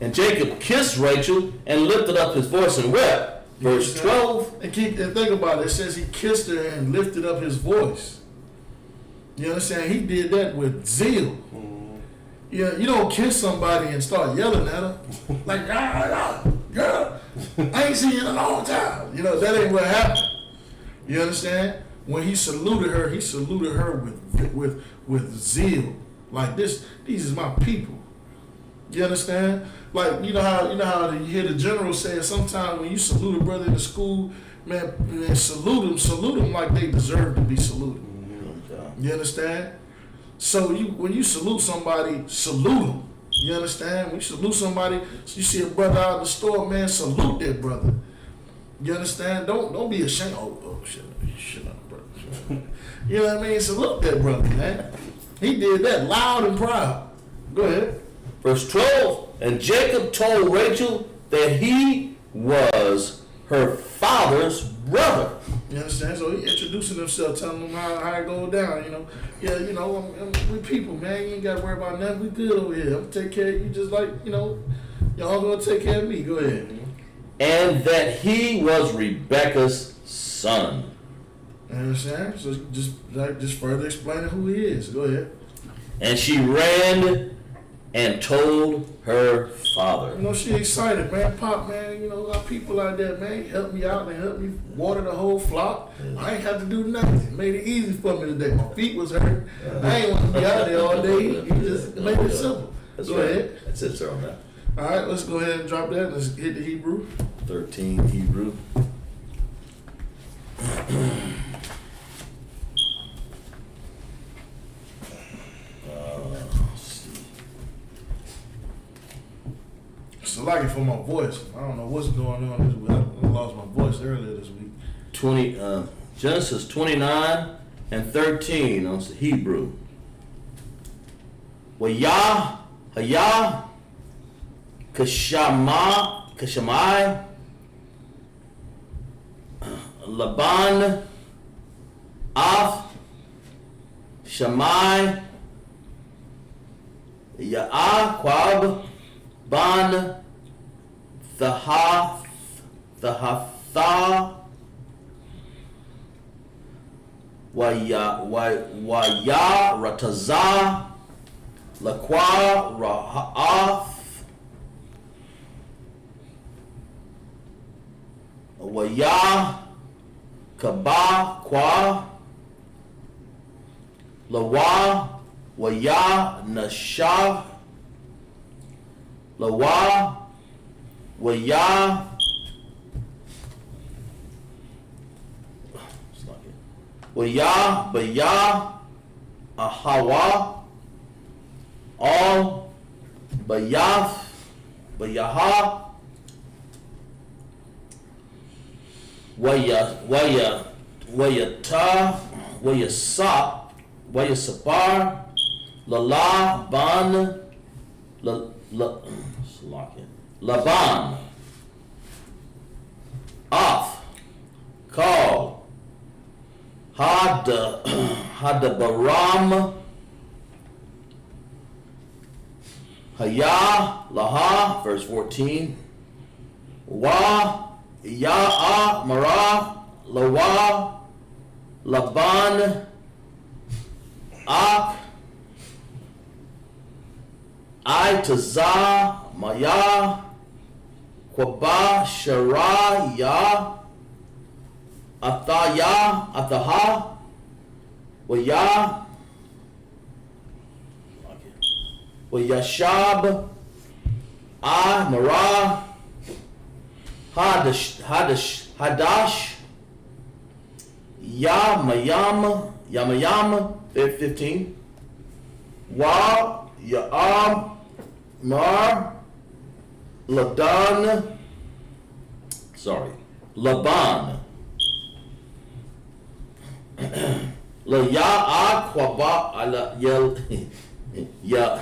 And Jacob kissed Rachel and lifted up his voice and wept. Verse 12. And think about it. It says he kissed her and lifted up his voice. You understand? He did that with zeal. Yeah, you don't kiss somebody and start yelling at her like, girl, I ain't seen you in a long time. You know, that ain't what happened. You understand? When he saluted her with zeal. Like this, these is my people. You understand? Like you know how you hear the general say sometimes when you salute a brother in the school, man salute them like they deserve to be saluted. You understand? So when you salute somebody, salute them. You understand? When you salute somebody, you see a brother out in the store, man, salute that brother. You understand? Don't be ashamed. Oh, shut up, brother. You know what I mean? Salute that brother, man. He did that loud and proud. Go ahead. Verse 12. And Jacob told Rachel that he was her father's brother. You understand? So he introducing himself, telling them how it go down, you know. Yeah, you know, we people, man. You ain't got to worry about nothing. We good over here. I'm going to take care of you just like, you know, y'all going to take care of me. Go ahead. And that he was Rebekah's son. You understand? So just further explaining who he is. Go ahead. And she ran and told her father. You know, she excited, man. Pop, man, you know, our people out there, man, help me out and help me water the whole flock. I ain't have to do nothing. Made it easy for me today. My feet was hurt. I ain't want to be out there all day. You just made it simple. That's go right. ahead. That's it, sir, on that. All right, let's go ahead and drop that. Let's hit the Hebrew. 13 Hebrew. So like it for my voice. I don't know what's going on this week. I lost my voice earlier this week. Genesis 29 and 13 on Hebrew. Hayah Kashamai Laban Af Shammai Ya'aqab Ban Thahatha Waya Rataza Laqua Ra'af Waya Kaba Kwa Lawa Waya Nasha Lawa Waya Baya Ahawa All Bayaha Wayata Wayasapar Lala Ban Laban Off Call Hadabaram Haya Laha, verse 14. Wa Ya'a Mara Lawa Laban Ak Aitaza Maya Kwaba Shara Ya Athaya Athaha Waya Wayashab Mara Hadash Yamayam 15 Wa Ya'am Mar Laban La Ya'aqwaba ala yel ya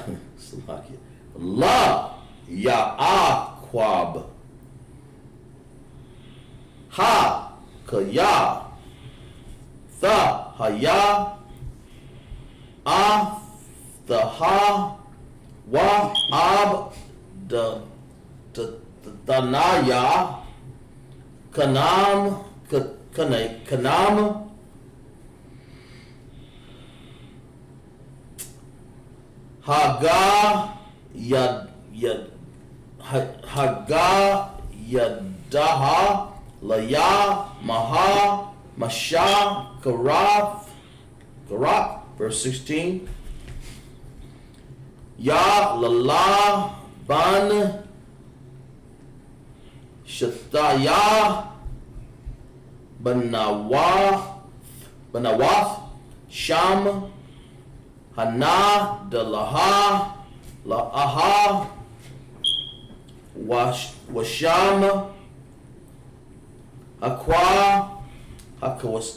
La Ya'aqwab Ha Kaya Tha Haya the Ha Wa Ab the Naya Kanam Haga Yadaha Laya Maha Masha Karat, verse 16. Ya Lala Ban Shataya Banawath Sham Hana Dalaha La'aha Washam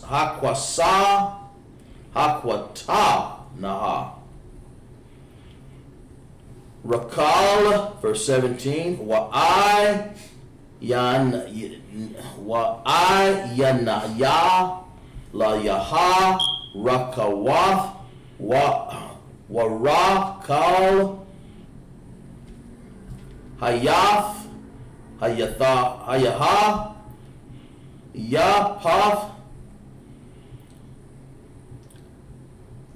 Hakwasa Hakwata Naha Rakal, verse 17. Wa'ai YAHANNA Ya La Yaha Rakawath Warakal Hayath Hayaha Yapaf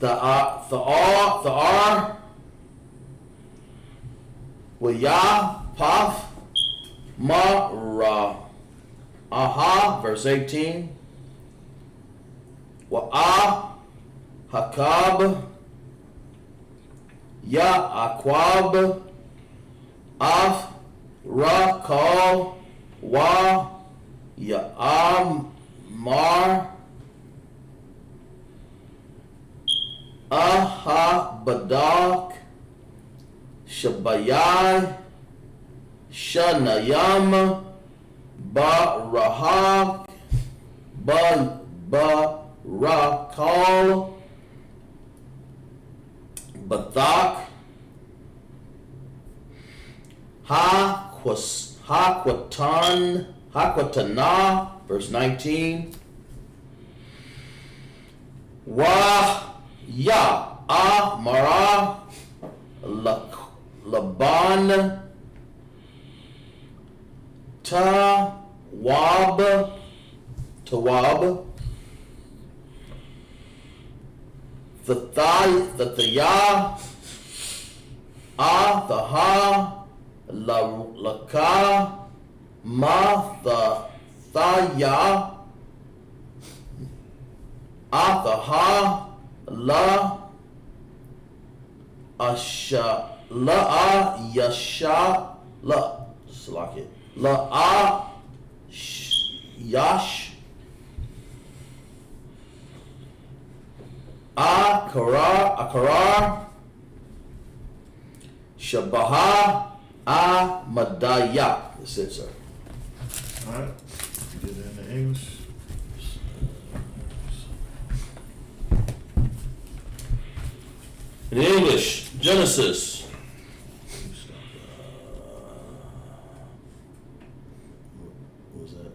Tha'ar Yapaf Mara Aha, verse 18. Hakab Akwab Af Rakal Wa Ya'amar Badak Shabayai Shanayam Barahak Barakal Bathak Hakwatana, verse 19. Mara Laban Tawab Thaya Athaha Laka Thaya Athaha La Yasha La Slaki La Yash Akarar Shabaha Madaya. That's it, sir. Alright, get it in the English. In English, Genesis. What was that?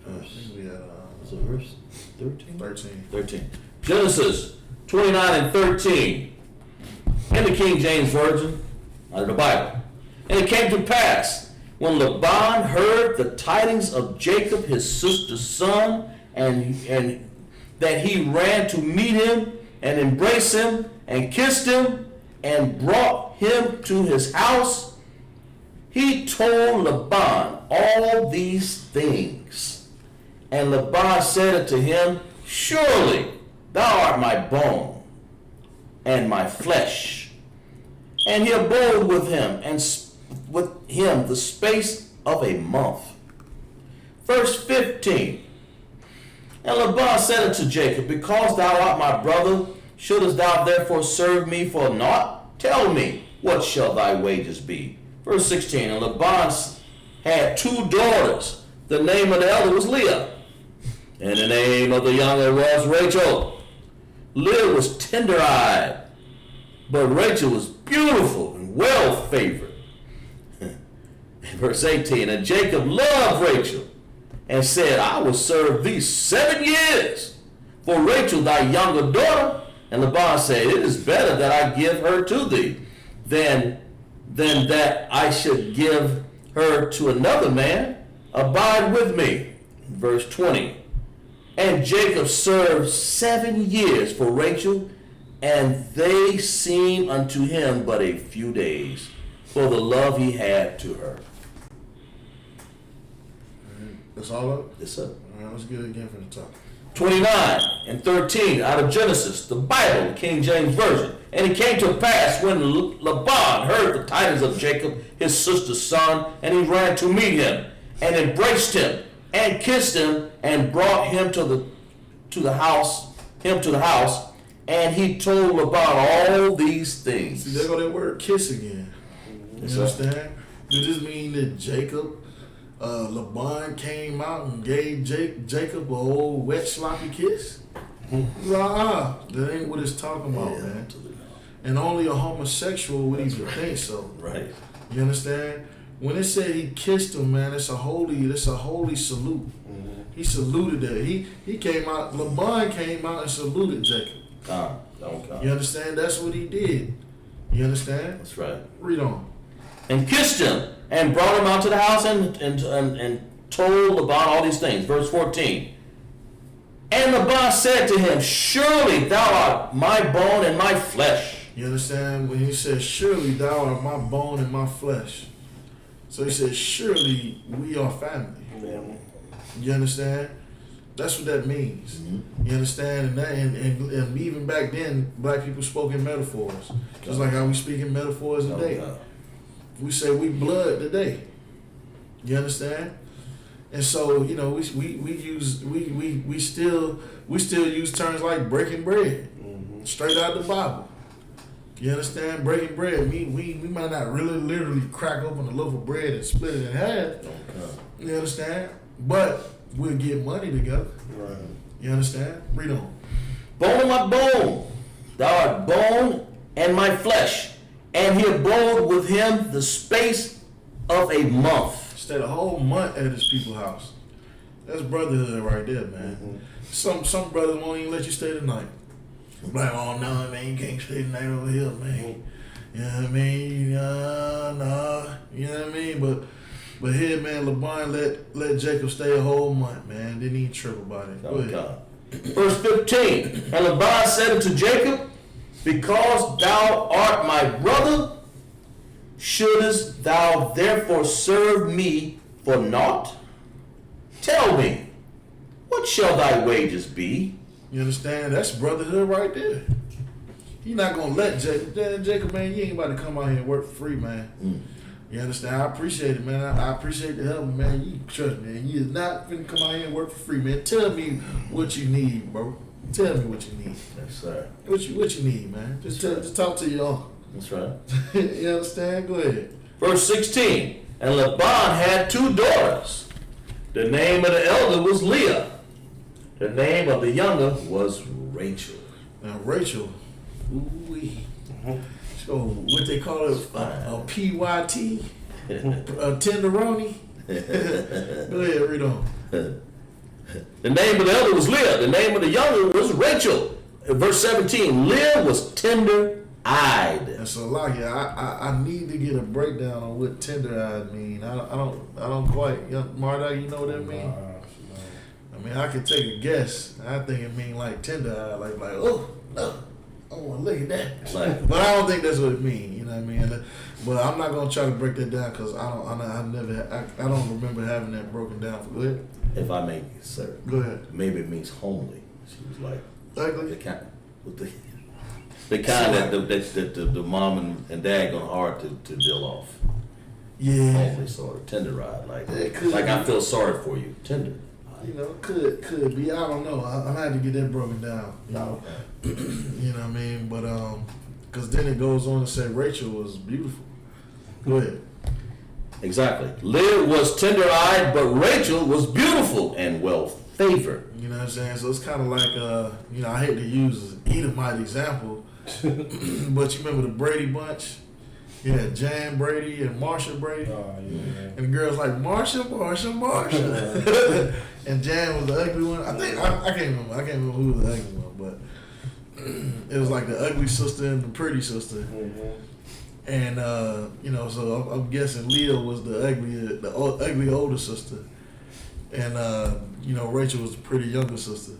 I think we had Was it verse 13? 13. Genesis 29 and 13. In the King James Version, out of the Bible. And it came to pass, when Laban heard the tidings of Jacob, his sister's son, and that he ran to meet him and embrace him and kissed him and brought him to his house, he told Laban all these things. And Laban said unto him, surely thou art my bone and my flesh. And he abode with him the space of a month. Verse 15. And Laban said unto Jacob, because thou art my brother, shouldest thou therefore serve me for naught? Tell me, what shall thy wages be? Verse 16. And Laban had 2 daughters. The name of the elder was Leah, and the name of the younger was Rachel. Leah was tender-eyed, but Rachel was beautiful and well-favored. Verse 18. And Jacob loved Rachel, and said, I will serve thee 7 years for Rachel thy younger daughter. And Laban said, it is better that I give her to thee than that I should give her to another man. Abide with me. Verse 20. And Jacob served 7 years for Rachel, and they seemed unto him but a few days, for the love he had to her. That's all up? Yes, sir. Alright, let's get it again from the top. 29 and 13 out of Genesis, the Bible, the King James Version. And it came to pass when Laban heard the tidings of Jacob, his sister's son, and he ran to meet him, and embraced him, and kissed him, and brought him to the house, and he told Laban all these things. See, there go that word kiss again. You Yes, sir. understand? Does this mean that Laban came out and gave Jacob a old wet sloppy kiss? That ain't what it's talking about, Yeah, man. absolutely not. And only a homosexual would even think so. Right. You understand? when it said he kissed him, man, it's a holy salute. He saluted that. He came out. Laban came out and saluted Jacob. You understand? That's what he did. You understand? That's right. Read on. And kissed him and brought him out to the house and told Laban all these things. Verse 14. And Laban said to him, surely thou art my bone and my flesh. You understand? When he said, surely thou art my bone and my flesh. So he said, surely we are family. You understand? That's what that means. You understand? And even back then, black people spoke in metaphors. Just like how we speak in metaphors today. We say we blood today. You understand? And so, you know, we still use terms like breaking bread. Straight out the Bible. You understand? Breaking bread. We might not really literally crack open a loaf of bread and split it in half. You understand? But we'll get money together. Right. You understand? Read on. Bone of my bone, thou art bone and my flesh. And he abode with him the space of a month. Stayed a whole month at his people's house. That's brotherhood right there, man. Some brothers won't even let you stay the night. Like, oh no, man, you can't stay the night over here, man. You know what I mean? Nah. You know what I mean? But here, man, Laban let Jacob stay a whole month, man. Didn't even trip about it. Go ahead. Verse 15. And Laban said unto Jacob, because thou art my brother, shouldest thou therefore serve me for naught? Tell me, what shall thy wages be? You understand? That's brotherhood right there. He not gonna let Jacob, man, you ain't about to come out here and work for free, man. You understand? I appreciate it, man. I appreciate the help, man. You trust me, man. You is not finna come out here and work for free, man. Tell me what you need, bro. Tell me what you need. Yes, sir. What you need, man. Just talk to your uncle. That's right. You understand? Go ahead. Verse 16. And Laban had 2 daughters. The name of the elder was Leah. The name of the younger was Rachel. Now Rachel, ooh-wee. So what they call it, a PYT, a tenderoni. Go ahead, read on. The name of the elder was Leah. The name of the younger was Rachel. Verse 17. Leah was tender-eyed. And so, like, I need to get a breakdown on what tender-eyed mean. I don't quite. Marta, you know what that mean? I mean, I could take a guess. I think it mean like tender-eyed, like oh no, I want to look at that. But I don't think that's what it means. You know what I mean? But I'm not gonna try to break that down because I don't remember having that broken down. Go ahead. If I may, sir. Go ahead. Maybe it means homely. She was like ugly. The kind that the mom and dad gonna hard to deal off. Yeah. Homely sort of tenderized, like I feel sorry for you, tender. You know, could be. I don't know. I had to get that broken down. You know, you know what I mean. But because then it goes on to say Rachel was beautiful. Go ahead. Exactly. Leah was tender-eyed, but Rachel was beautiful and well-favored. You know what I'm saying? So it's kind of like, you know, I hate to use an Edomite example, but you remember the Brady Bunch? Yeah, Jan Brady and Marsha Brady. Oh, yeah. And the girl's like, Marsha. And Jan was the ugly one. I can't remember who was the ugly one, but it was like the ugly sister and the pretty sister. And you know, so I'm guessing Leah was the ugly older sister, and you know, Rachel was the pretty younger sister.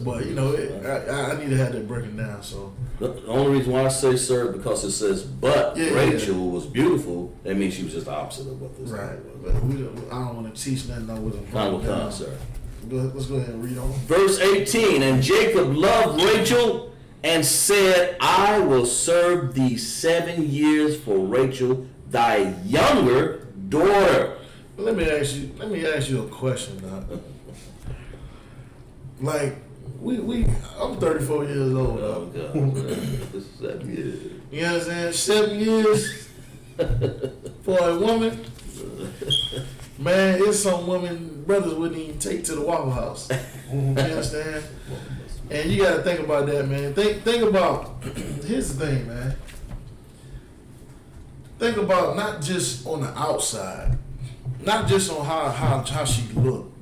But you know, I need to have that broken down. So the only reason why I say sir because it says but Rachel was beautiful. That means she was just the opposite of what this right. was. But I don't want to teach nothing I wasn't broken down. Sir. Let's go ahead and read on. Verse 18. And Jacob loved Rachel and said, I will serve thee 7 years for Rachel, thy younger daughter. Let me ask you a question, Doc. Like, I'm 34 years old. Oh God, this is 7 years. You know what I'm saying? 7 years for a woman. Man, it's some women brothers wouldn't even take to the Waffle House. You understand? And you gotta think about that, man. Think about. Here's the thing, man. think about not just on the outside, not just on how she looked,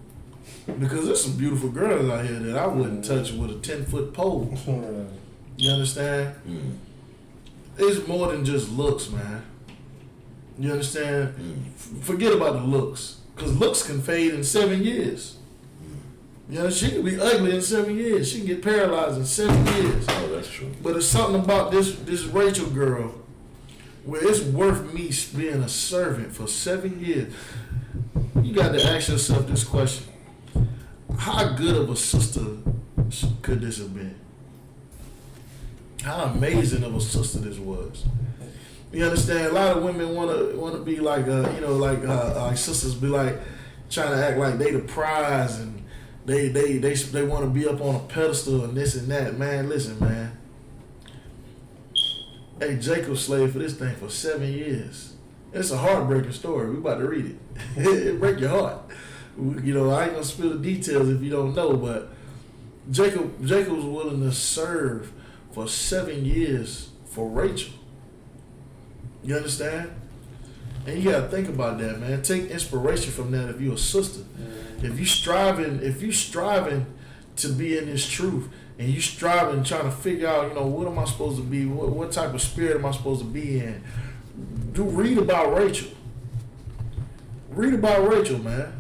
because there's some beautiful girls out here that I wouldn't touch with a 10-foot pole. You understand? It's more than just looks, man. You understand? Forget about the looks, because looks can fade in 7 years. You know, she can be ugly in 7 years. She can get paralyzed in 7 years. Oh, that's true. But it's something about this Rachel girl where it's worth me being a servant for 7 years. You got to ask yourself this question. How good of a sister could this have been? How amazing of a sister this was. You understand? A lot of women want to be like, like sisters be like, trying to act like they the prize and they want to be up on a pedestal and this and that. Man, listen, man. Hey, Jacob slaved for this thing for 7 years. It's a heartbreaking story. We about to read it. It break your heart. You know, I ain't gonna spill the details if you don't know, but Jacob was willing to serve for 7 years for Rachel. You understand? And you gotta think about that, man. Take inspiration from that if you're a sister. If you striving to be in this truth, and you striving trying to figure out, you know, what am I supposed to be? What type of spirit am I supposed to be in? Read about Rachel. Read about Rachel, man.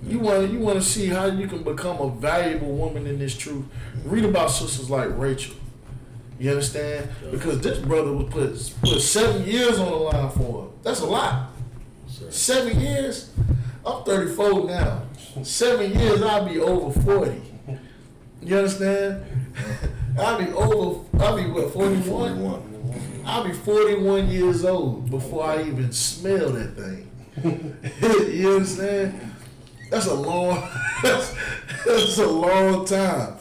You want to see how you can become a valuable woman in this truth. Read about sisters like Rachel. You understand? Because this brother would put 7 years on the line for her. That's a lot. 7 years? I'm 34 now. 7 years, I'll be over 40. You understand? I'll be what, 41? I'll be 41 years old before I even smell that thing. You understand? That's a long time.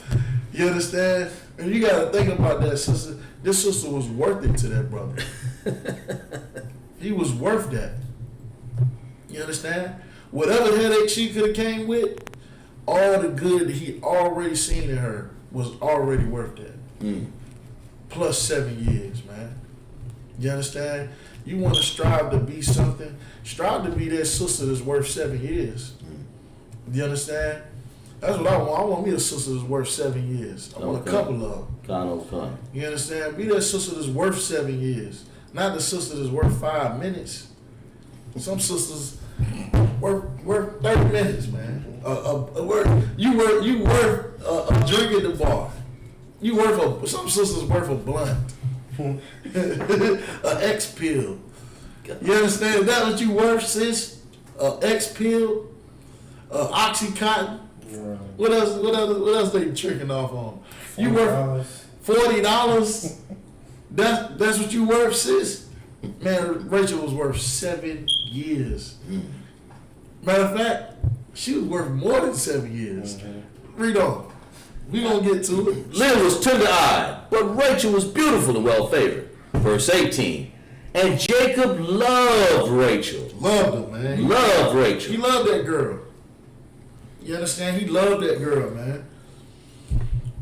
You understand? And you gotta think about that, sister. This sister was worth it to that brother. He was worth that. You understand? Whatever headache she could have came with, all the good that he already seen in her was already worth that. Plus 7 years, man. You understand? You want to strive to be something? Strive to be that sister that's worth 7 years. You understand? That's what I want. I want me a sister that's worth 7 years. I want a couple of them. You understand? Be that sister that's worth 7 years. Not the sister that's worth 5 minutes. Some sisters worth 30 minutes, man. You worth a drink at the bar. Some sisters worth a blunt. An X pill. You understand? Is that what you worth, sis? X pill? Oxycontin? Right. What else they tricking off on? You worth $40? That's what you worth, sis? Man, Rachel was worth 7 years. Matter of fact, she was worth more than 7 years. Read on. We gonna get to it. Leah was tender-eyed, but Rachel was beautiful and well-favored. Verse 18. And Jacob loved Rachel. Loved her, man. Loved Rachel. He loved that girl. You understand? He loved that girl, man.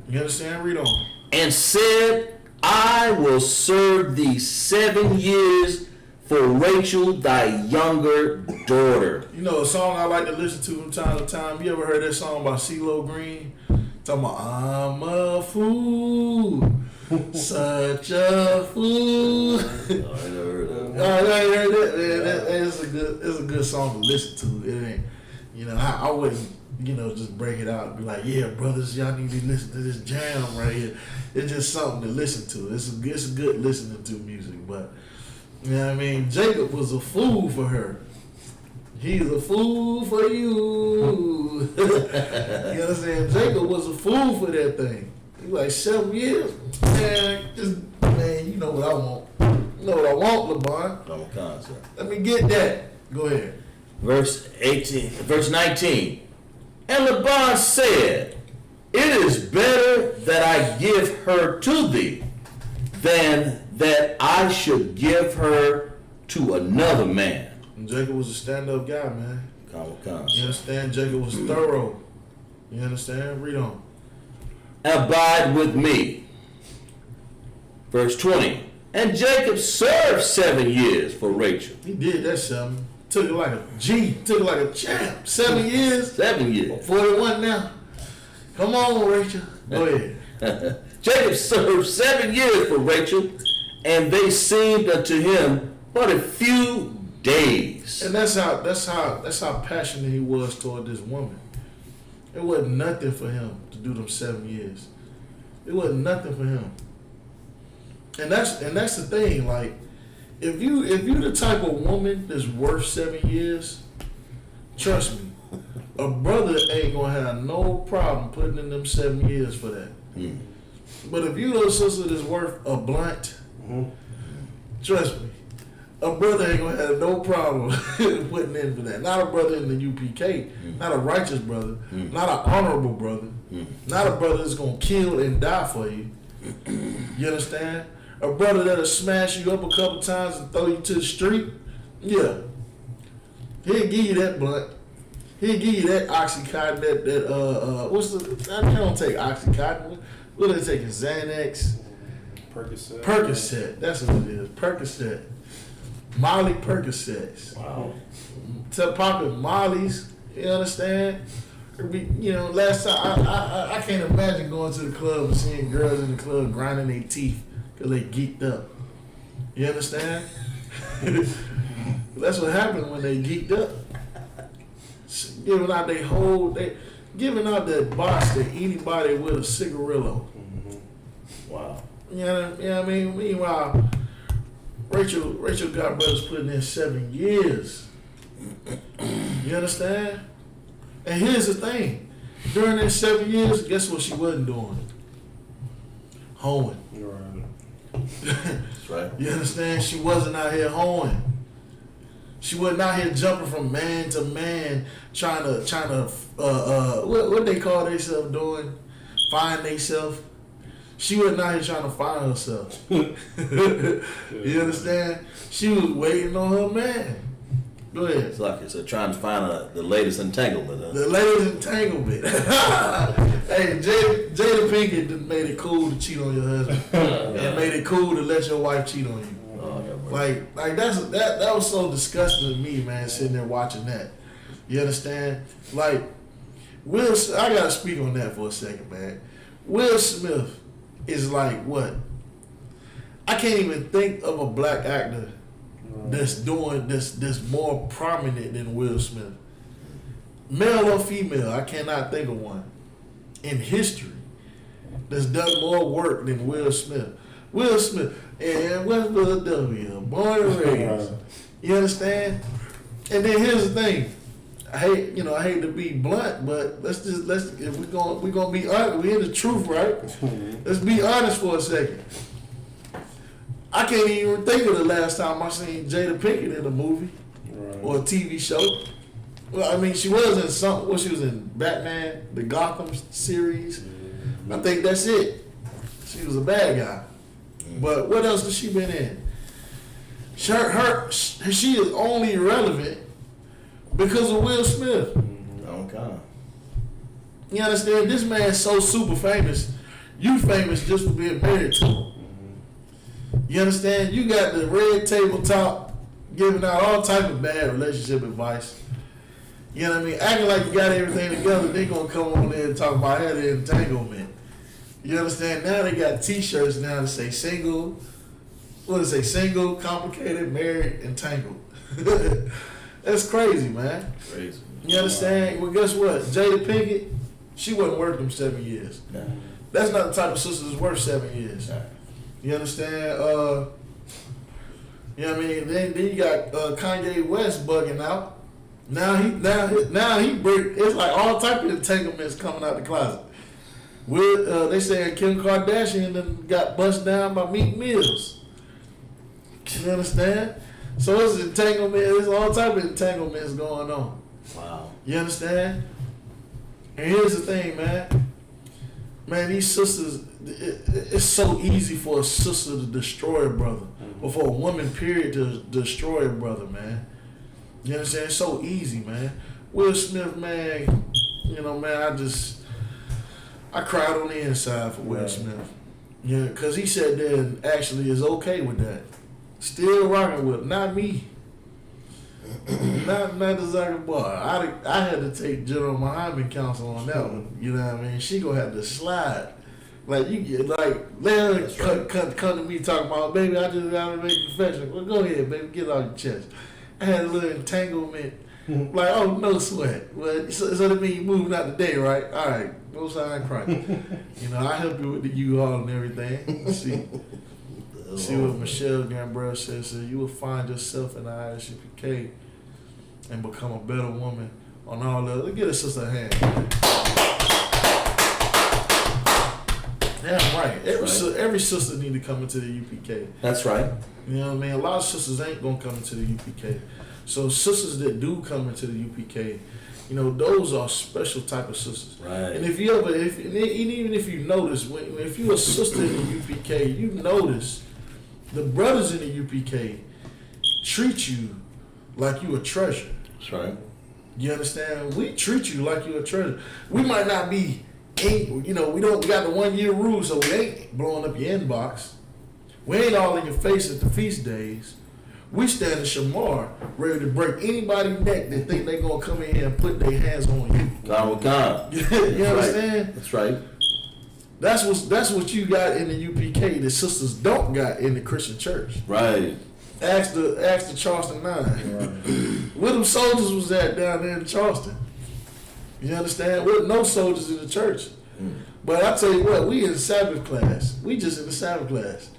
You understand? Read on. And said, I will serve thee 7 years for Rachel, thy younger daughter. You know a song I like to listen to from time to time? You ever heard that song by CeeLo Green? Talking about, I'm a fool, such a fool. I never heard that. Oh, I heard that, man. It's a good song to listen to. It ain't, you know, I wouldn't, you know, just break it out and be like, yeah, brothers, y'all need to listen to this jam right here. It's just something to listen to. It's a good listening to music, but you know what I mean? Jacob was a fool for her. He's a fool for you. You understand? Jacob was a fool for that thing. He like 7 years. Man, you know what I want. You know what I want, LeBron. I'm a concept. Let me get that. Go ahead. Verse 19. And Laban said, it is better that I give her to thee than that I should give her to another man. And Jacob was a stand-up guy, man. Common. You understand? Jacob was thorough. You understand? Read on. Abide with me. Verse 20. And Jacob served 7 years for Rachel. He did that 7. Took it like a G. Took it like a champ. 7 years. 7 years. 41 now. Come on, Rachel. Go ahead. Jacob served 7 years for Rachel, and they seemed unto him but a few days. And that's how passionate he was toward this woman. It wasn't nothing for him to do them 7 years. It wasn't nothing for him. And that's the thing. Like, if you the type of woman that's worth 7 years, trust me, a brother ain't gonna have no problem putting in them 7 years for that. Mm. But if you a sister that's worth a blunt, trust me, a brother ain't gonna have no problem putting in for that. Not a brother in the UPK, not a righteous brother, not an honorable brother, not a brother that's gonna kill and die for you. You understand? A brother that'll smash you up a couple times and throw you to the street, yeah. He'll give you that blunt. He'll give you that Oxycontin, they don't take Oxycontin. What are they taking? Xanax? Percocet. Percocet. That's what it is. Percocet. Molly Percocets. Wow. To popping Molly's. You understand? Last time I can't imagine going to the club and seeing girls in the club grinding their teeth because they geeked up. You understand? That's what happened when they geeked up. Giving out giving out that box to anybody with a cigarillo. Wow. You know what I mean? Meanwhile, Rachel got brothers putting in 7 years. You understand? And here's the thing. During that 7 years, guess what she wasn't doing? Hoeing. Right. That's right. You understand? She wasn't out here hoeing. She wasn't out here jumping from man to man, trying to what they call themselves doing? Find themselves. She wasn't out here trying to find herself. You understand? She was waiting on her man. Go ahead. It's like it's trying to find the latest entanglement. Huh? The latest entanglement. Hey, Jada Pinkett made it cool to cheat on your husband. And made it cool to let your wife cheat on you. Like that was so disgusting to me, man, sitting there watching that. You understand? Like, I gotta speak on that for a second, man. Will Smith is like what? I can't even think of a black actor that's more prominent than Will Smith. Male or female, I cannot think of one in history that's done more work than Will Smith. Will Smith and West Philadelphia, born and raised. You understand? And then here's the thing. I hate to be blunt, but if we're gonna be honest, we in the truth, right? Let's be honest for a second. I can't even think of the last time I seen Jada Pinkett in a movie or a TV show. Well, I mean, she was in something. She was in Batman, the Gotham series. I think that's it. She was a bad guy. But what else has she been in? She is only relevant because of Will Smith. Okay. You understand? This man's so super famous. You famous just for being married to him. You understand? You got the red tabletop giving out all type of bad relationship advice. You know what I mean? Acting like you got everything together, they gonna come on there and talk about how the entanglement. You understand? Now they got T-shirts now that say single. What does it say? Single, complicated, married, entangled. That's crazy, man. Crazy. You understand? Well, guess what? Jada Pinkett, she wasn't worth them 7 years. Nah. That's not the type of sister that's worth 7 years. Nah. You understand? You know what I mean? Then you got Kanye West bugging out. Now he break. It's like all type of entanglements coming out the closet. They saying Kim Kardashian then got bust down by Meek Mills. You understand? So it's entanglement. There's all type of entanglements going on. Wow. You understand? And here's the thing, man. Man, these sisters, it's so easy for a sister to destroy a brother. Or for a woman, period, to destroy a brother, man. You understand? It's so easy, man. Will Smith, man, man, I cried on the inside for Will Smith. Yeah, because he said that actually is okay with that. Still rocking with, not me. not the Zucker boy. I had to take General Muhammad counsel on that one. You know what I mean? She gonna have to slide. Like you get let her come to me talking about, baby, I just gotta make a confession. Well, go ahead, baby, get it off your chest. I had a little entanglement. Like, oh, no sweat. Well, so that means you moving out today, right? All right, no sign crying. You know, I help you with the U-Haul and everything. See what Michelle Gambrell says. So you will find yourself in the I.S.U.P.K. and become a better woman on all the other. Get a sister a hand. Damn right. Every sister need to come into the UPK. That's right. You know what I mean? A lot of sisters ain't gonna come into the UPK. So sisters that do come into the UPK, you know, those are special type of sisters. Right. And if you ever, even if you notice, if you're a sister in the UPK, you notice the brothers in the UPK treat you like you a treasure. That's right. You understand? We treat you like you're a treasure. We might not be, you know, we got the 1 year rule, so we ain't blowing up your inbox. We ain't all in your face at the feast days. We stand in Shamar, ready to break anybody's neck that think they gonna come in here and put their hands on you. God with God. You understand? That's right. That's what you got in the UPK that sisters don't got in the Christian church. Right. Ask the Charleston 9. Right. Where them soldiers was at down there in Charleston? You understand? Well, no soldiers in the church. But I tell you what, we in the Sabbath class. We just in the Sabbath class.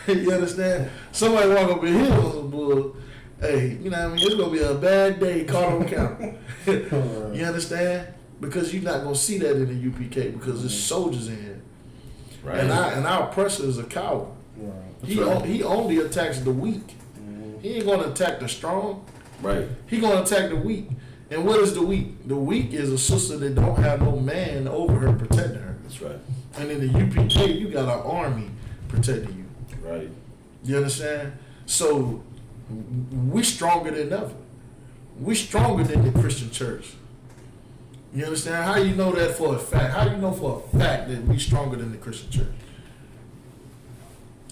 You understand? Somebody walk up in here on some bull. Hey, you know what I mean? It's gonna be a bad day caught on camera. You understand? Because you're not gonna see that in the UPK because there's soldiers in here. Right. And our oppressor is a coward. Right. He only attacks the weak. He ain't gonna attack the strong. Right. He gonna attack the weak. And what is the weak? The weak is a sister that don't have no man over her protecting her. That's right. And in the UPK, you got an army protecting you. Right. You understand? So we stronger than ever. We stronger than the Christian church. You understand? How you know that for a fact? How you know for a fact that we stronger than the Christian church?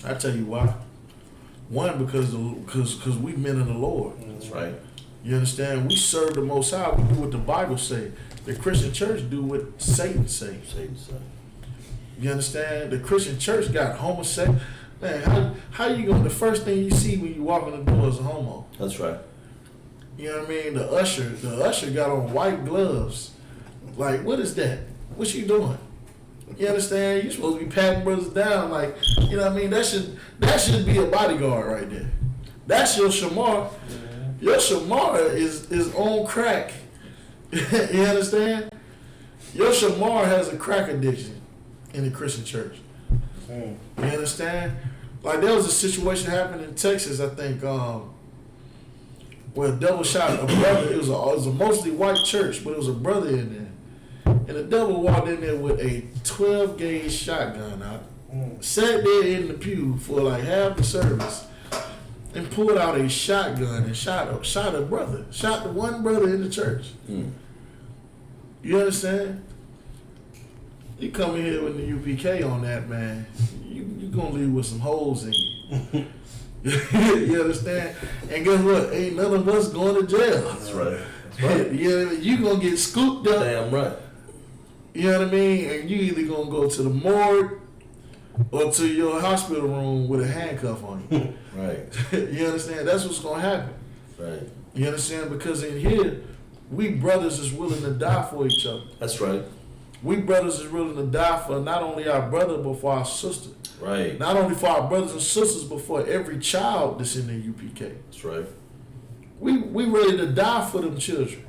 I tell you why. One, because we men of the Lord. That's right. You understand? We serve the Most High. We do what the Bible say. The Christian church do what Satan say. You understand? The Christian church got homosexual. Man, how you going? The first thing you see when you walk in the door is a homo. That's right. You know what I mean? The usher got on white gloves. Like, what is that? What you doing? You understand? You supposed to be patting brothers down, like, you know what I mean? That should be a bodyguard right there. That's your shamar. Your shamar is on crack. You understand? Your shamar has a crack addiction in the Christian church. You understand? Like, there was a situation happened in Texas, I think, where a devil shot a brother. It was a mostly white church, but it was a brother in there. And the devil walked in there with a 12-gauge shotgun out, sat there in the pew for like half the service, and pulled out a shotgun and shot a brother, shot the one brother in the church. You understand? You come in here with the UPK on that, man, you gonna leave with some holes in you. You understand? And guess what? Ain't none of us going to jail. That's right. That's right. You gonna get scooped up. Damn right. You know what I mean? And you either gonna go to the morgue or to your hospital room with a handcuff on you. Right. You understand? That's what's gonna happen. Right. You understand? Because in here, we brothers is willing to die for each other. That's right. We brothers is willing to die for not only our brother, but for our sister. Right. Not only for our brothers and sisters, but for every child that's in the UPK. That's right. We ready to die for them children.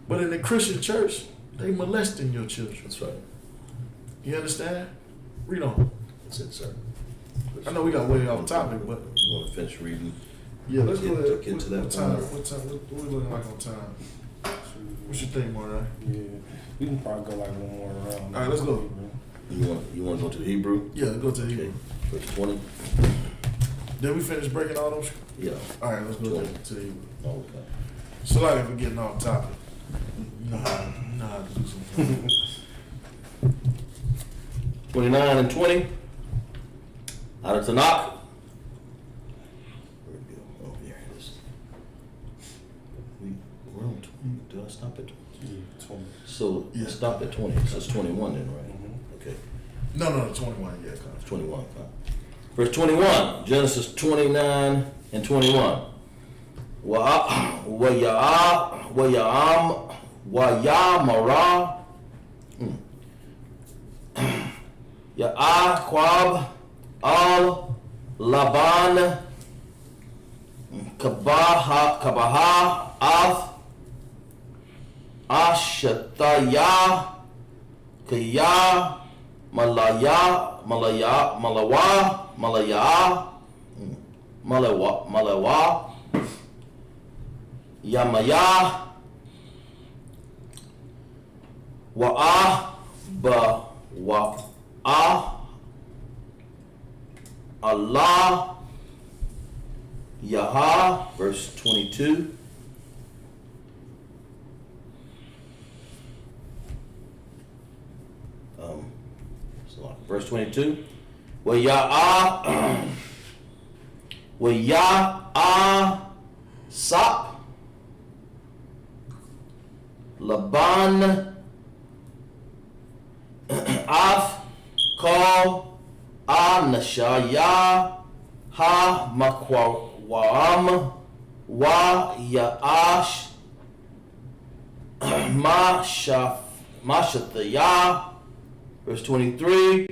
But in the Christian church, they molesting your children. That's right. You understand? Read on. That's it, sir. I know we got way off topic, but you want to finish reading? Yeah, let's go ahead. Get to that what time? What we looking like on time? What you think, Martin? Yeah, we can probably go like one more round. All right, let's go. You want to go to the Hebrew? Yeah, go to the Hebrew. Verse 20. Did we finish breaking all those? Yeah. All right, let's go to the Hebrew. Okay. So like if we're getting off topic. You know how to do something. 29 and 20. Out of Tanakh. Where'd it go? Oh, there it is. We're on 20. Did I stop at 20? Yeah, 20. So Yeah. stop at 20. So it's 21 then, right? Okay. No, 21, yeah, come. 21. Verse 21, Genesis 29 and 21. Wayamara Ya'aqab al Laban Kabaha Af Ashataya Kaya Malawa Yamaya Allah Yaha, verse 22. Verse 22. Sap Laban Af Kal Nashaya Ha Makwam Wa Yaash Mashathaya. Verse 23.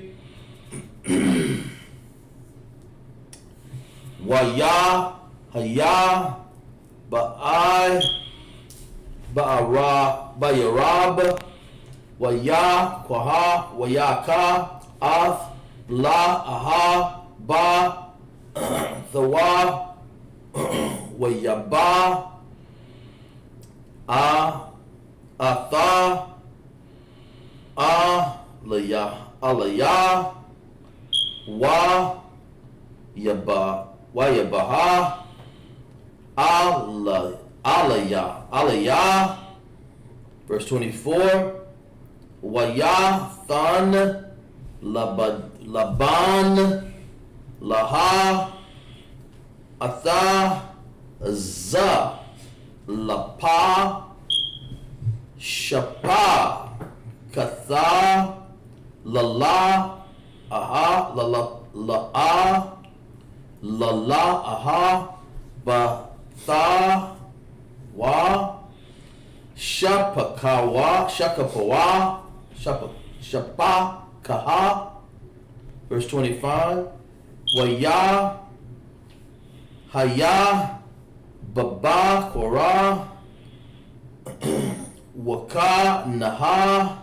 Haya Bayarab Wayaka Ath La Aha Ba Thawa Wayaba Atha Alaya Wayabaha Alaya. Verse 24. Wayathan Laban Laha Atha Za Lapa Shapa Katha Lala Aha Lala Aha Batha Wa Shakapawa Shapakaha. Verse 25. Haya Baba Korah Waka Naha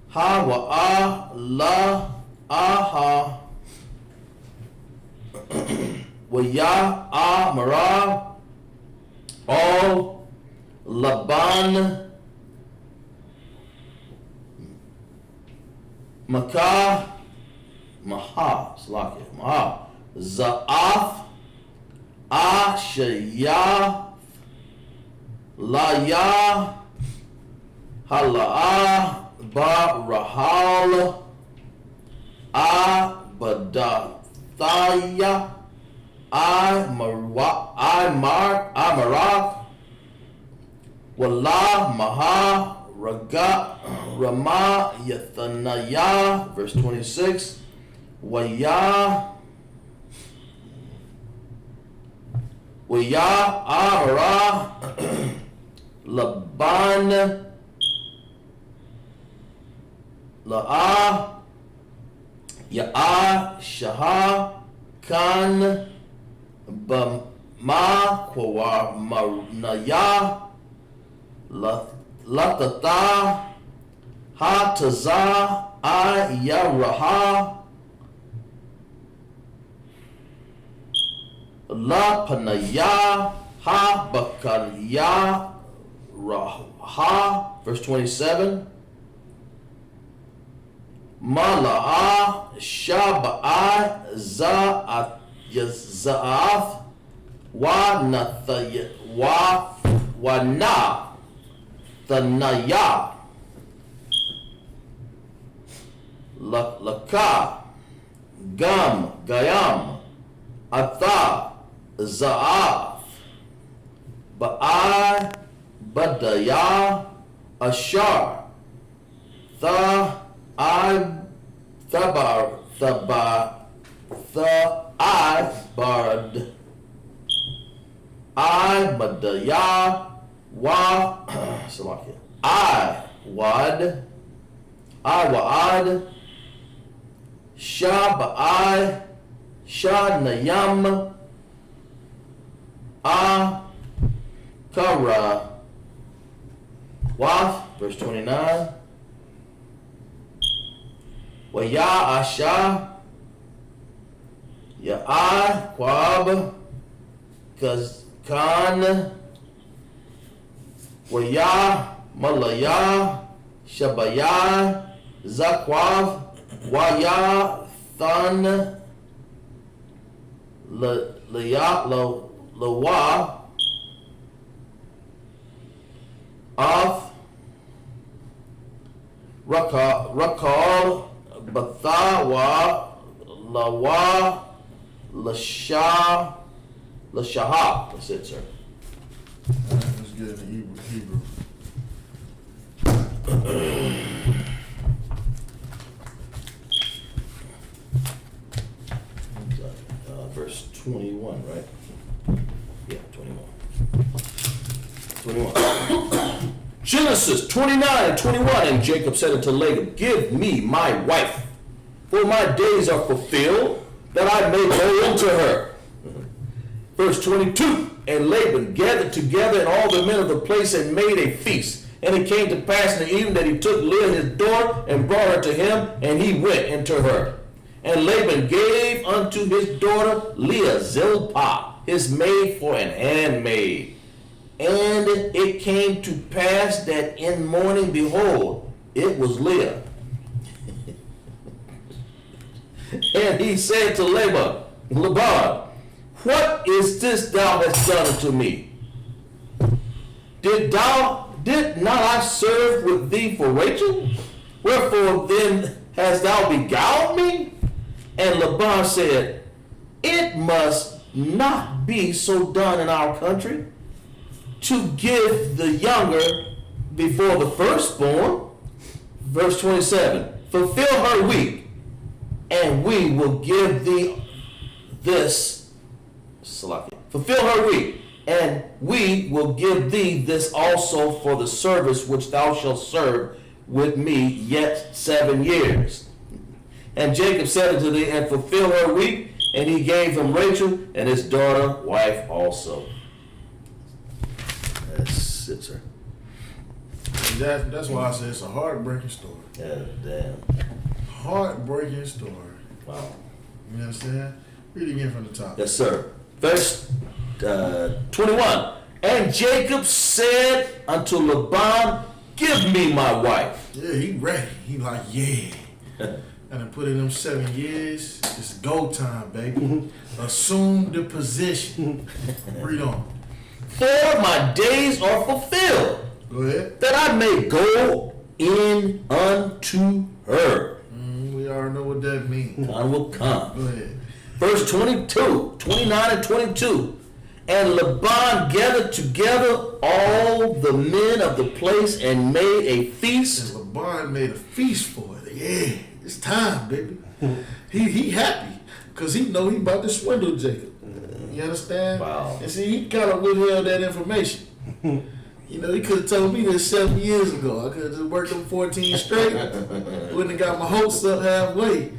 Hawa La Aha Waya Amara All Laban Maha Za'af Ashaya Laya Halaa Barahal Abadathaya Amarak Wallah Maha Rama Yathanaya. Verse 26. Amara Laban La'a Shaha Kan Bama Kwamarnaya Latata Hataza Ayaraha La Panaya Ha Bakarya Raha. Verse 27. Mala'a Shaba'a Za'ath Wa Na Thanaya Laka Gayam, Atha, Za'ath, Ba'i, Badaya, Ashar, Tha'ibard, Ibadaya, Iwad, Shabai, Shanayam, Kara, Wath, verse 29. Asha, Ya'i, Quab, Khan, Malaya, Shabaya, Zakwav, Than, Lawa, Oth, Rakal, Bathawa, Lawa, Lashaha. That's it, sir. Let's get into Hebrew. Verse 21, right? Yeah, 21. Genesis 29 and 21. And Jacob said unto Laban, give me my wife, for my days are fulfilled, that I may go into her. Verse 22. And Laban gathered together and all the men of the place and made a feast. And it came to pass in the evening that he took Leah his daughter and brought her to him, and he went into her. And Laban gave unto his daughter Leah Zilpah, his maid, for an handmaid. And it came to pass that in morning, behold, it was Leah. And he said to Laban, what is this thou hast done unto me? Did not I serve with thee for Rachel? Wherefore then hast thou beguiled me? And Laban said, it must not be so done in our country, to give the younger before the firstborn. Verse 27, fulfill her week, and we will give thee this. Fulfill her week, and we will give thee this also for the service which thou shalt serve with me yet 7 years. And Jacob said unto thee, and fulfill her week, and he gave him Rachel and his daughter wife also. That's it, sir. That's why I say it's a heartbreaking story. Yeah, damn. Heartbreaking story. Wow. You understand? Read it again from the top. Yes, sir. Verse 21. And Jacob said unto Laban, give me my wife. Yeah, he ready. He like, yeah. And I put in them 7 years. It's go time, baby. Assume the position. Read on. For my days are fulfilled, Go ahead. that I may go in unto her. We already know what that means. God will come. Go ahead. Verse 22, 29 and 22. And Laban gathered together all the men of the place and made a feast. And Laban made a feast for it. Yeah, it's time, baby. He happy because he know he about to swindle Jacob. You understand? Wow. And see, he kind of withheld that information. You know, he could have told me this 7 years ago. I could have just worked them 14 straight. Wouldn't have got my hopes up halfway.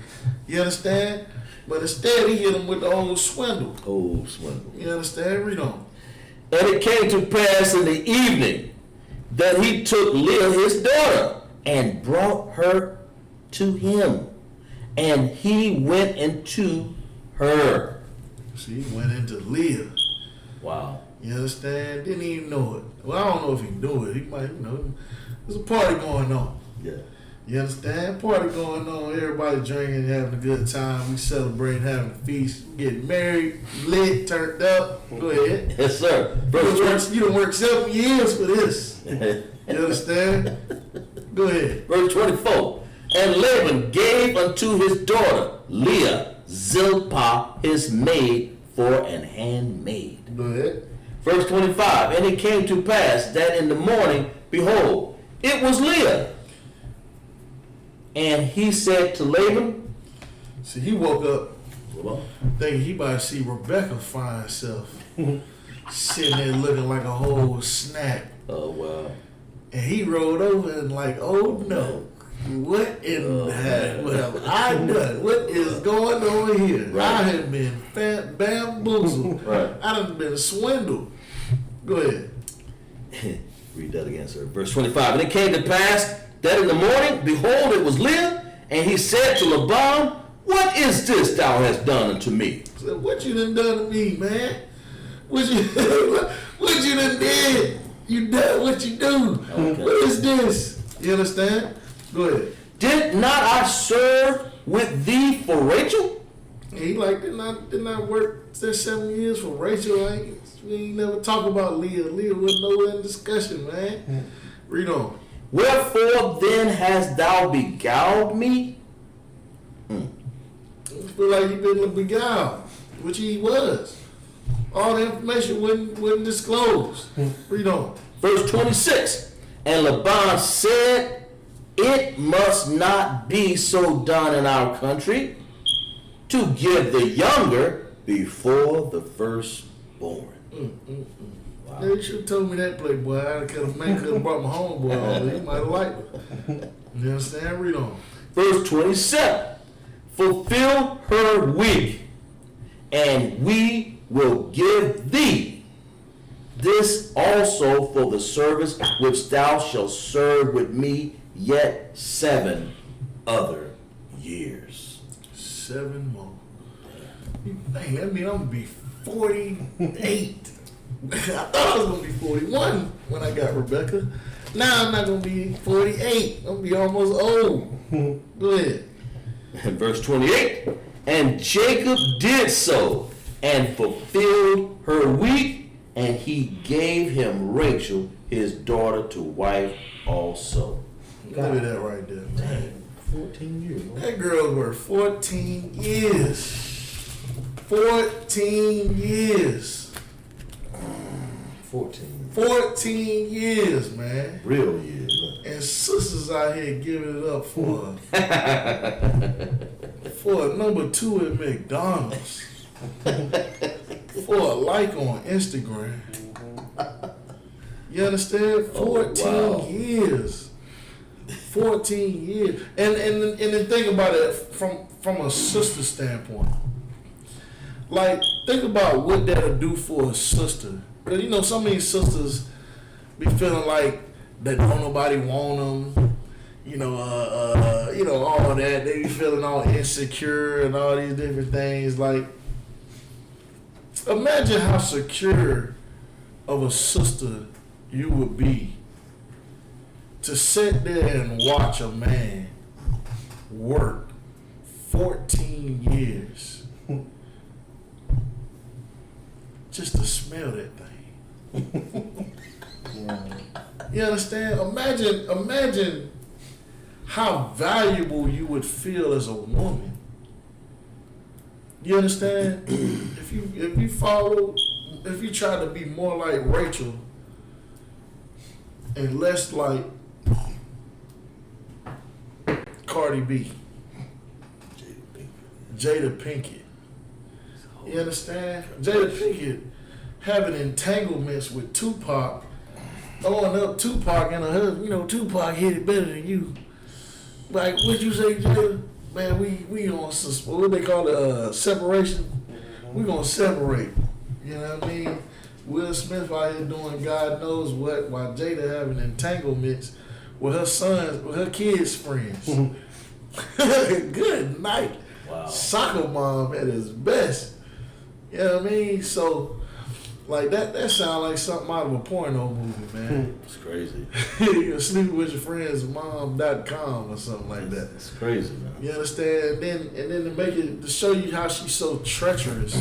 You understand? But instead, he hit him with the old swindle. Old swindle. You understand? Read on. And it came to pass in the evening that he took Leah his daughter and brought her to him. And he went into her. See, he went into Leah. Wow. You understand? Didn't even know it. Well, I don't know if he knew it. He might, there's a party going on. Yeah. You understand? Party going on. Everybody drinking, having a good time. We celebrating, having a feast. We getting married, lit, turned up. Go ahead. Yes, sir. You done worked 7 years for this. You understand? Go ahead. Verse 24. And Laban gave unto his daughter Leah Zilpah his maid for an handmaid. Go ahead. Verse 25, and it came to pass that in the morning, behold, it was Leah. And he said to Laban, See, he woke up well, thinking he about to see Rebecca find herself sitting there looking like a whole snack. oh, wow. And he rolled over and like, oh no, what in the heck? What have I done? What is going on here? Right. I have been bamboozled. Right. I done been swindled. Go ahead. Read that again, sir. Verse 25. And it came to pass that in the morning, behold, it was Leah, and he said to Laban, what is this thou hast done unto me? So what you done to me, man? What you what you done did? You done what you do? Okay. What is this? You understand? Go ahead. Did not I serve with thee for Rachel? And he like did not work 7 years for Rachel. We ain't never talk about Leah. Leah wasn't nowhere in discussion, man. Read on. Wherefore then hast thou beguiled me? I feel like he been beguiled, which he was. All the information wasn't disclosed. Read on. Verse 26. And Laban said, it must not be so done in our country to give the younger before the firstborn. Wow. You should have told me that, Playboy. I could have brought my homeboy on. He might have liked it. You understand? Read on. Verse 27. Fulfill her week, and we will give thee this also for the service which thou shalt serve with me yet 7 other years. 7 more. Dang, that mean I'm gonna be 48. I thought I was gonna be 41 when I got Rebecca. Now I'm not gonna be 48. I'm gonna be almost old. Go ahead. And verse 28. And Jacob did so and fulfilled her week, and he gave him Rachel, his daughter, to wife also. Look at that right there, man. 14 years. That girl worked 14 years. 14 years. 14. 14 years, man. Real years. And sisters out here giving it up for a number 2 at McDonald's. For a like on Instagram. You understand? 14 wow. years. 14 years. And then think about it from a sister standpoint. Like, think about what that'll do for a sister. Because, you know, some of these sisters be feeling like that don't nobody want them. You know, all that. They be feeling all insecure and all these different things. Like, imagine how secure of a sister you would be to sit there and watch a man work 14 years just to smell that thing. You understand? Imagine how valuable you would feel as a woman. You understand? If you try to be more like Rachel and less like Cardi B, Jada Pinkett. You understand? Jada Pinkett having entanglements with Tupac, throwing up Tupac in her husband. You know, Tupac hit it better than you. Like, what you say, Jada? Man, we on what they call it, separation. We gonna separate. You know what I mean? Will Smith out here doing God knows what, while Jada having entanglements with her sons, with her kids' friends. Good night. Wow. Soccer Soccer mom at his best. You know what I mean? So, like, that sounds like something out of a porno movie, man. It's crazy. You're sleeping with your friends mom.com or something like that. It's crazy, man. You understand? And then to show you how she's so treacherous.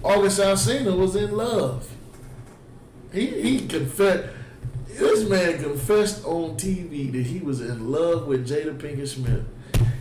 August Alsina was in love. He confessed. This man confessed on TV that he was in love with Jada Pinkett Smith.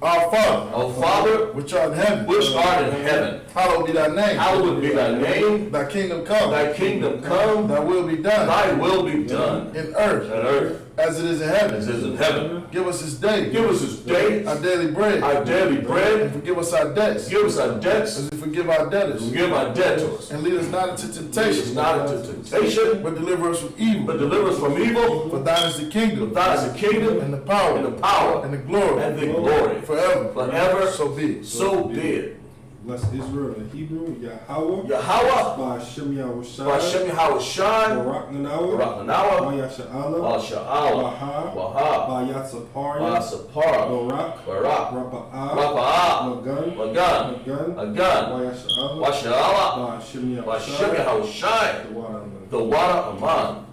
Our Father, Our Father, which art in heaven, which art in heaven, hallowed be thy name. hallowed be thy name. Thy kingdom come. Thy kingdom come. Thy will be done. Thy will be done In earth, on earth as it is in heaven. as it is in heaven. Give us this day Give us this day our daily bread. our daily And bread. forgive us our debts, Give us our debts. as we forgive our debtors. Forgive our debtors. And lead us not into Lead us temptation, not into temptation, but deliver us from evil. but deliver us from evil. For thine is the For kingdom, thine is the kingdom and the power, and the power and the glory, and the glory forever. forever. So be it. So be it. Bless Israel in Hebrew, Yahweh. Yahweh, Ba'ashem Yahushai. Ba'ashem Yahushai, Barak Nanawa. Barakanawa, Ba'yasha'ala. Ba'asha'ala, Waha. Waha, Ba'yatzaparia. Ba'asapara, Barak. Barak, Rapa'ah. Rapa'ah, Magan. Magan, Magan. Agan, Ba'yasha'ala. Washa'ala, Ba'ashem Ba'ashem Yahushai. Yahushai, The water. the water Aman.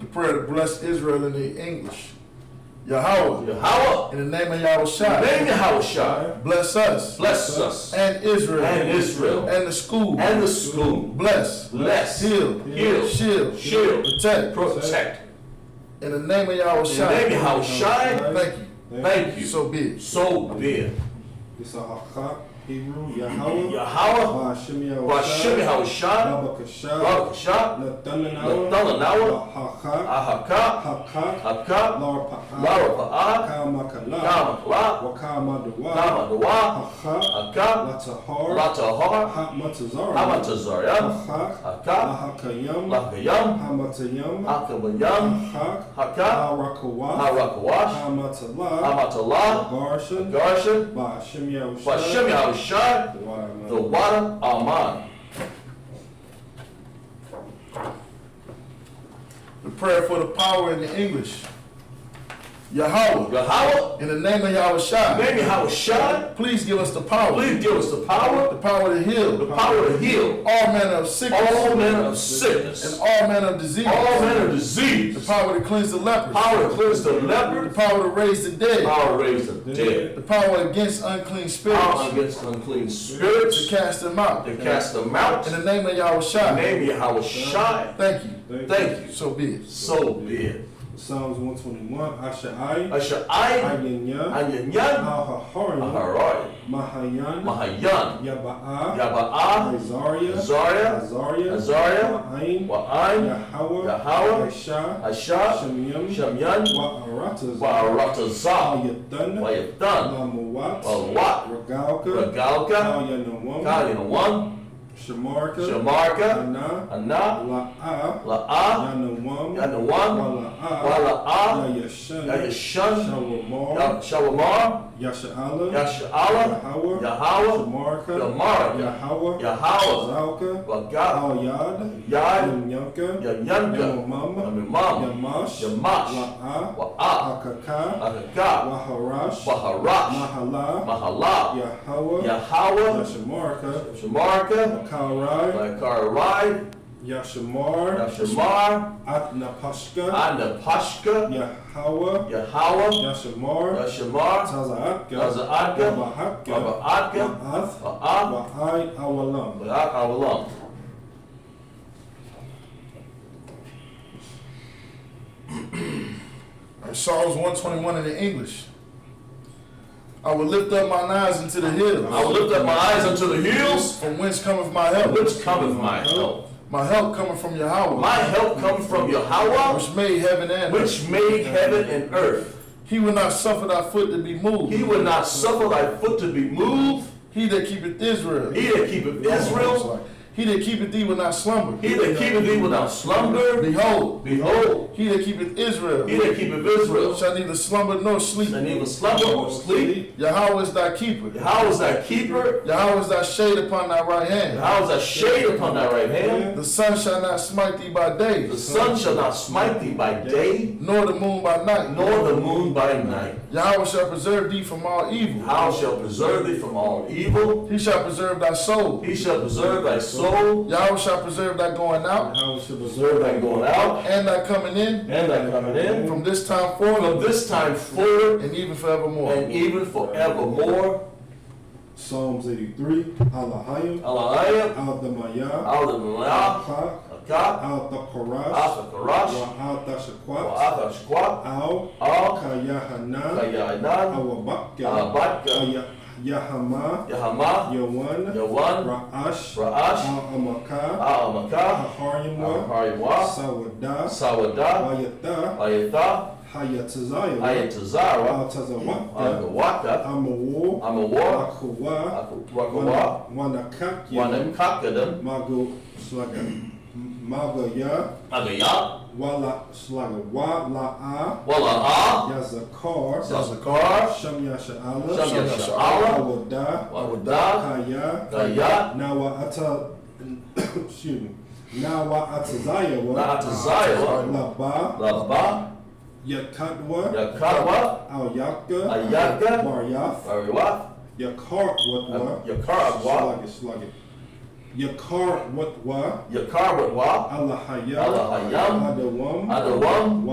The prayer to bless Israel in the English. Yahweh, Yahweh, in the name of Yahushua, name Yahushai, bless us bless us and Israel and Israel and the school. and the school. Bless, Bless, heal, heal, shield, shield, protect. protect. In the name of In the Yahushua, name of Yahushai, thank you. thank you. So be it. So be it. This is Ahak, Hebrew, Yahweh. Yahweh, Ba'ashem Ba'ashem Yahushai. Yahushai, Babakashah. Barakashah, Natananawa. Natananawa, Ahaka. Ahaka, Hakak. Haka, Larpa'ah. Larapa'ah, Kamakala. Kamakla, Wakamaduwa. Kamadawa, Haka. Haka, Latahar. Latahar, Hamatazar. Hamatazariah, Haka. Haka, Lahakayam. Lakayam, Hamatayam. Akabayam, Hak. Haka, Harakawa. Harakawash, Hamatala. Hamatala, Garshan. Garshan, Ba'ashem Yahushai. Ba'ashem Yahushai, the water Aman. The prayer for the power in the English. Yahweh, Yahweh, in the name of Yahushua, name Yahushai, please give us the power. please give us the power To heal. the power to heal All manner of sickness. all manner of And sickness, all manner of disease. all manner of The disease, power to cleanse the lepers. power to cleanse the The leopard, power to raise the dead. power to raise the dead, The power against unclean power spirits. against unclean To spirits, cast them out. to cast them out. In the name of Yahushua. Name Yahushai, Thank you. thank you. So be it. So be it. Psalms 121. Asha'ai. Ashai, Ayanya. Anyanyan, Ahahari. Aharai, Mahayan. Mahayan, Yaba'a. Yaba'ah, Azaria. Azaria, Azaria. Azaria, Wa'ain. Wa'ain, Yahweh. Yahweh, Aisha. Asha, Shemyam. Shamyan, Wa'arataz. Wa'aratazah, Ayatan. Wayatan, Lamuwat. Walwat, Ragalka. Ragalka, Kalyanawam. Kalyanawam, Shamarka. Shamarka, Ana. Ana, La'a. La'ah, Yanawam. Yanawam, Wala'a. Wala'ah, Yayashan. Yayashan, Shawamar. Shawamar, Yasha'ala. Yasha'ala, Yahweh. Yahweh, Shamarka. Yamarka, Yahweh. Yahweh, Zalka. Wagal, Al-Yad. Yad, Yamyanka. Yanyanka, Yamamam. Yamimam, Yamash. Yamash, La'a. Wa'ah, Akaka. Akaka, Waharash. Waharash, Mahala. Mahala, Yahweh. Yahweh, Yashamarka. Shamarka, Makarai. Lakarai, Yashamar. Yashamar, Atnapashka. Anapashka, Yahweh. Yahweh, Yashamar. Yashamar, Tazaatka. Tazaatka, Wabahatka. Raba'atka, Wa'ath. Wa'ah, Wa'ai Awalam. Ba'ak Awalam. Psalms 121 in the English. I will lift up mine eyes into the hills. I will lift up my eyes unto the hills, From whence cometh my help? which cometh my help. My help cometh from Yahweh. My help comes from Yahweh, which made heaven and earth. which made heaven and earth. He will not suffer thy foot to be moved. He will not suffer thy foot to be moved. He that keepeth Israel. He that keepeth Israel, He that keepeth thee will not slumber. he that keepeth thee without slumber. Behold, Behold, he that keepeth Israel he that keepeth Israel shall neither slumber nor sleep. shall neither slumber nor sleep. Yahweh is thy keeper. Yahweh is thy keeper. Yahweh is thy shade upon thy right hand. Yahweh is thy shade upon thy right hand. The sun shall not smite thee by day, The sun shall not smite thee by day, nor the moon by night. nor the moon by night. Yahweh shall preserve thee from all evil. How shall preserve thee from all evil? He shall preserve thy soul. He shall preserve thy soul, Yahweh shall preserve thy going out How should preserve thy going out, and thy coming in and thy coming in, from this time forth from this time forward, and even forevermore. and even forevermore. Psalms 83. Alahayim. Alahayim, Aldamaya. Aldamaya, Akak. Al-Ka, Al-Taqarash, Al-Taqarash, Wa-Al-Tashakwat, Al-Ashqat, Al-Kayahanan, Kayanan, Al-Wabaka, Al-Badka, Yahama, Yahama, Yawan, Yawan, Ra'ash, Ra'ash, Al-Amaka, Al-Amaka, Haryamwa, Harimwa, Sawada, Sawada, Wayata, Ayatha, Hayatazayawa, Ayatazara, Al-Tazawaka, Al-Gawaka, Amawu, Amawar, Akuwa, Wakawa, Wanakakya, Wanakakadam, Mago Slaga, Magaya, Agaya, Wala Slaga, Wala'a, Wala'a, Yazakar, Yazakar, Shamya Sha'ala, Shamya Sha'ala, Awada, Wawada, Kaya, Kaya, Nawa Ata, excuse me, Nawa Atazayawa, Na'atazayawa, Laba, Laba, Yakadwa, Yakadwa, Ayaka, Ayaka, Baryath, Ariwa, Yakar Watwa, Yakarwa, Slugget, Yakar Watwa, Yakarwa, Allahaya, Allahayam, Adawam, Adawam,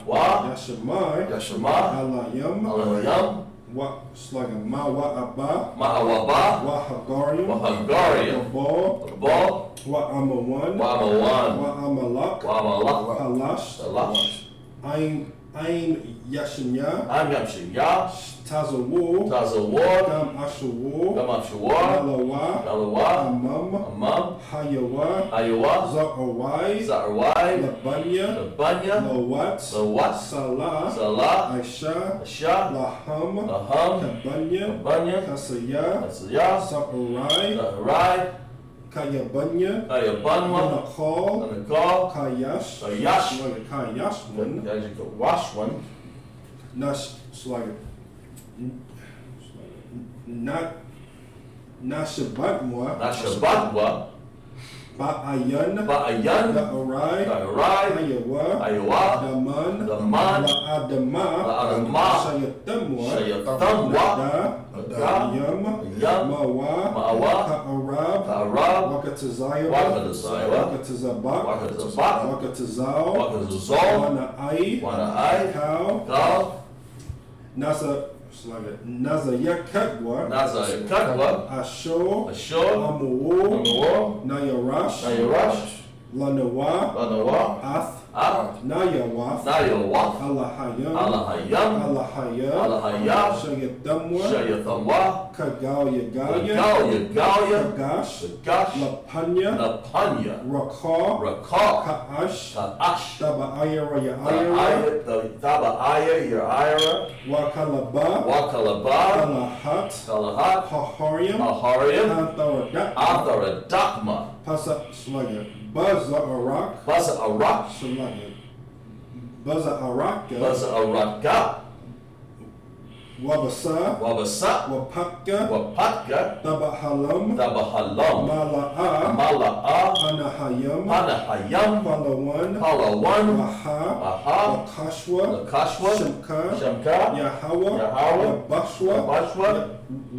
Wa, Yashamai, Yashama, Alayam, Alayam, Wa Slugget, Mawa Abba, Mahawaba, Wa Hagarium, Wahagarium, Wabal, Ball, Wa Amawan, Wamawan, Wa Amalak, Wamalak, Halash, Salash, Ain Yashanya, Amyamshiya, Tazawu, Tazawar, Gam Ashawu, Gamashawar, Malawa, Alawa, Amam, Amam, Hayawa, Ayawa, Za'awai, Zarwai, Labanya, Labanya, Lawat, Lawat, Salah, Salah, Aisha, Asha, Laham, Laham, Kabanya, Banya, Kasaya, Asaya, Za'arai, Zaharai, Kayabanya, Kayabanwa, Nakal, Anakal, Kayash, Kayash, Kayashman, Washwan, Nash, Slag, Not Nashabatmwa, Nashabatwa, Ba'ayan, Ba'ayan, Da'arai, Zaharai, Ayawa, Ayawa, Daman, Daman, La'adama, La'adama, Shayatamwa, Shayatamwa, Nada, Yam, Yam, Mawa, Ma'awa, Ka'arab, Ka'arab, Wakatazayawa, Wakatazayawa, Wakatazabak, Wakatazabak, Wakatazal, Wakazazol, Wana'ai, Wana'ai, Kau, Kal, Nazayakatwa, Nazayakatwa, Asho, Ashur, Amu, Amawar, Nayarash, Nayarash, Lanawa, Lanawa, Ath, Nayawath, Nayawath, Allahayam, Allahayam, Allahaya, Allahaya, Shayatamwa, Shayathamwa, Kagal Yagaya, Yagalia, Kagash, Gash, Lapanya, Lapanya, Rakha, Rakah, Ka'ash, Ka'ash, Taba'ayara Ya'ayara, the Taba'aya, your Ira, Wakalaba, Wakalaba, Kalahat, Kalahat, Hahariam, Ahariam, Antaradak, Atharadakma, Pasa Slugger, Buzza Arak, Baza Arak, Slugger, Buzza Araka, Baza Araka, Wabasa, Wabasa, Wapaka, Wapatka, Tabahalam, Tabahalam, Mala'a, Mala'a, Panahayam, Panahayam, Palawan, Palawan, Waha, Aha, Wakashwa, Lakashwa, Shamka, Shamka, Yahawa, Yahawa, Bashwa, Bashwa,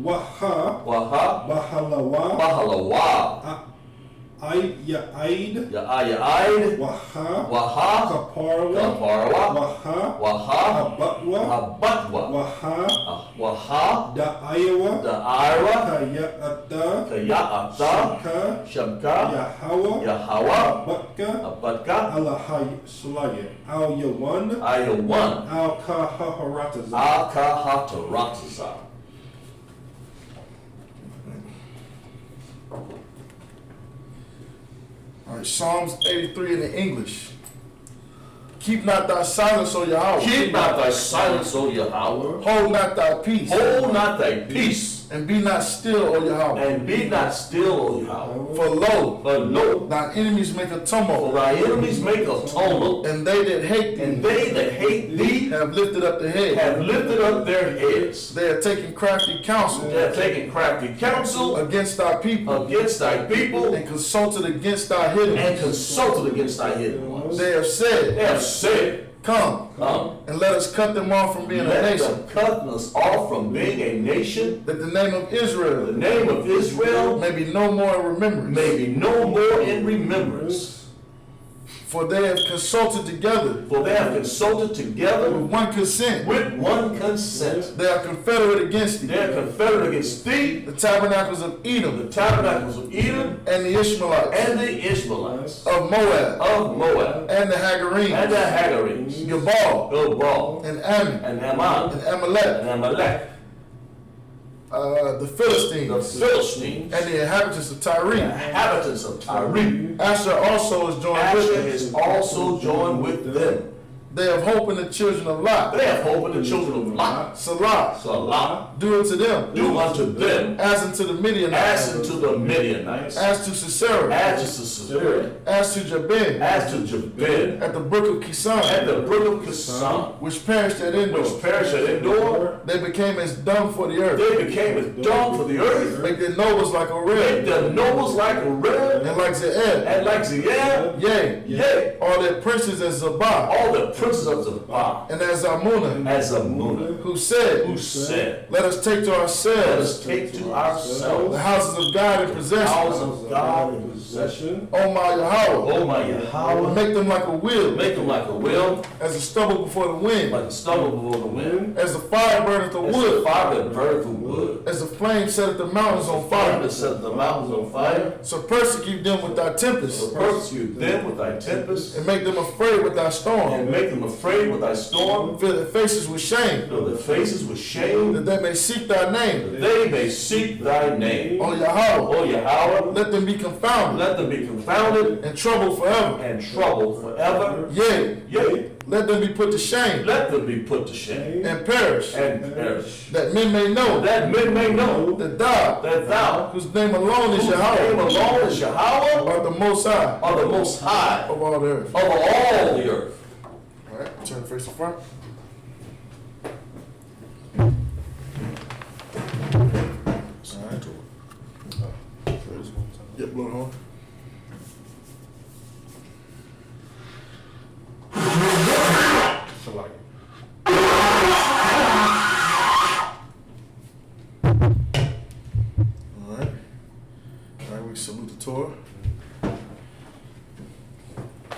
Waha, Waha, Bahalawa, Bahalawa, Ya'aid, Ya'ayaid, Waha, Waha, Kaparwa, Kaparwa, Waha, Waha, Habatwa, Habatwa, Waha, Waha, Da'ayawa, Da'ira, Kaya'ata, Kaya'ata, Shamka, Shamka, Yahawa, Yahawa, Batka, Abatka, Alahai Slaya, Al Yawan, Ayawan, Al Kahaharataza, Akahatarataza. All right, Psalms 83 in the English. Keep not thy silence, O Yahweh. Keep not thy silence, O Yahweh. Hold not thy peace. Hold not thy peace. And be not still, O Yahweh. And be not still, O Yahweh. For lo, But lo, thine enemies make a for tumult, thy enemies make a tumult, and they that hate thee and they that hate thee have lifted up the head. have lifted up their heads. They are taking crafty counsel They have taken crafty counsel against thy people, against thy people, and consulted against thy hidden and ones. consulted against thy hidden ones. They have said, They have said, Come, come, and let us cut them off from being a let nation, them cut us off from being a nation. that the name of The Israel name of Israel may be no more in remembrance. may be no more in remembrance. For they have consulted together For they have consulted together with one consent. with one consent. They are confederate against They thee. are confederate against thee, The tabernacles of the Edom tabernacles of Edom, and the Ishmaelites and the Ishmaelites of Moab of Moab, and the and the Hagarenes, Hagarenes, Gebal Gilgal, and Ammon and Ammon, and Amalek, and Amalek, the the Philistines Philistines, and the inhabitants of the Tyre. inhabitants of Tyre. Asher also is joined Asher with them. is also joined with them. They have hope in the children of Lot. They have hope in the children of Lot. Salah, Salah, do unto them do unto them as unto the Midianites, as unto the Midianites, as to Sisera, as to Sisera, as to Jabin, as to Jabin, at the brook of at Kison, the brook of Kison, which perished at Endor. which perished at Endor. They became as dung for the earth. They became as dung for the earth. Make their nobles like a Make red, their nobles like a red, and like Zeeb. and like Zeeb, Yea, yea, all their princes as Zabah, all the princes of Zabah, and as Amunah, as Amunah, who said, who said, let us take to let ourselves us take to the ourselves houses of God in the possession. house of God in possession. O my Yahweh, Oh my Yahweh, make them like a wheel, make them like a wheel, as a stubble before the wind, like a stubble before the wind, as the fire burneth the as the wood, fire that burneth the wood, as the flame setteth the mountains on fire fire. that set the mountains on fire. So persecute them with thy tempest, So persecute them with thy tempest, and make them afraid with thy storm. and make them afraid with thy storm. Fill their faces with shame, Fill their faces with shame, that they may seek thy name. that they may seek thy name. O Yahweh, O Yahweh, let them be confounded let them be confounded and troubled forever. and troubled forever. Yea, Yea, let them be put to shame let them be put to shame and perish, and perish. that men may know That men may know that thou, that thou, whose name alone is whose name Yahweh, alone is Yahweh, art the most high are the most high of all the earth. of all the earth. All right, turn face to front. All right. Yep, blow the horn. All right. All right, we salute the Torah.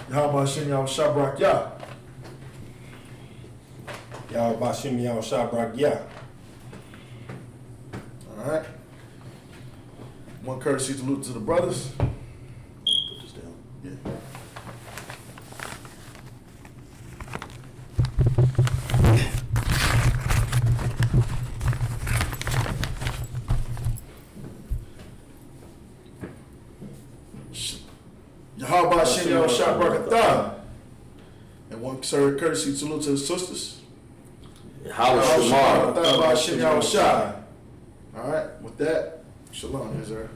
Yahweh Hashem Yahweh Shabrak Yah. Y'all Bashim Y'all Shabrak Yah. All right. One courtesy salute to the brothers. Put this down. Yeah. Yahweh Hashem Yahweh Shabrak Atah. And one courtesy salute to the sisters. How is Shamar? Yahweh Hashem Yahweh Shai. All right, with that, shalom, Israel.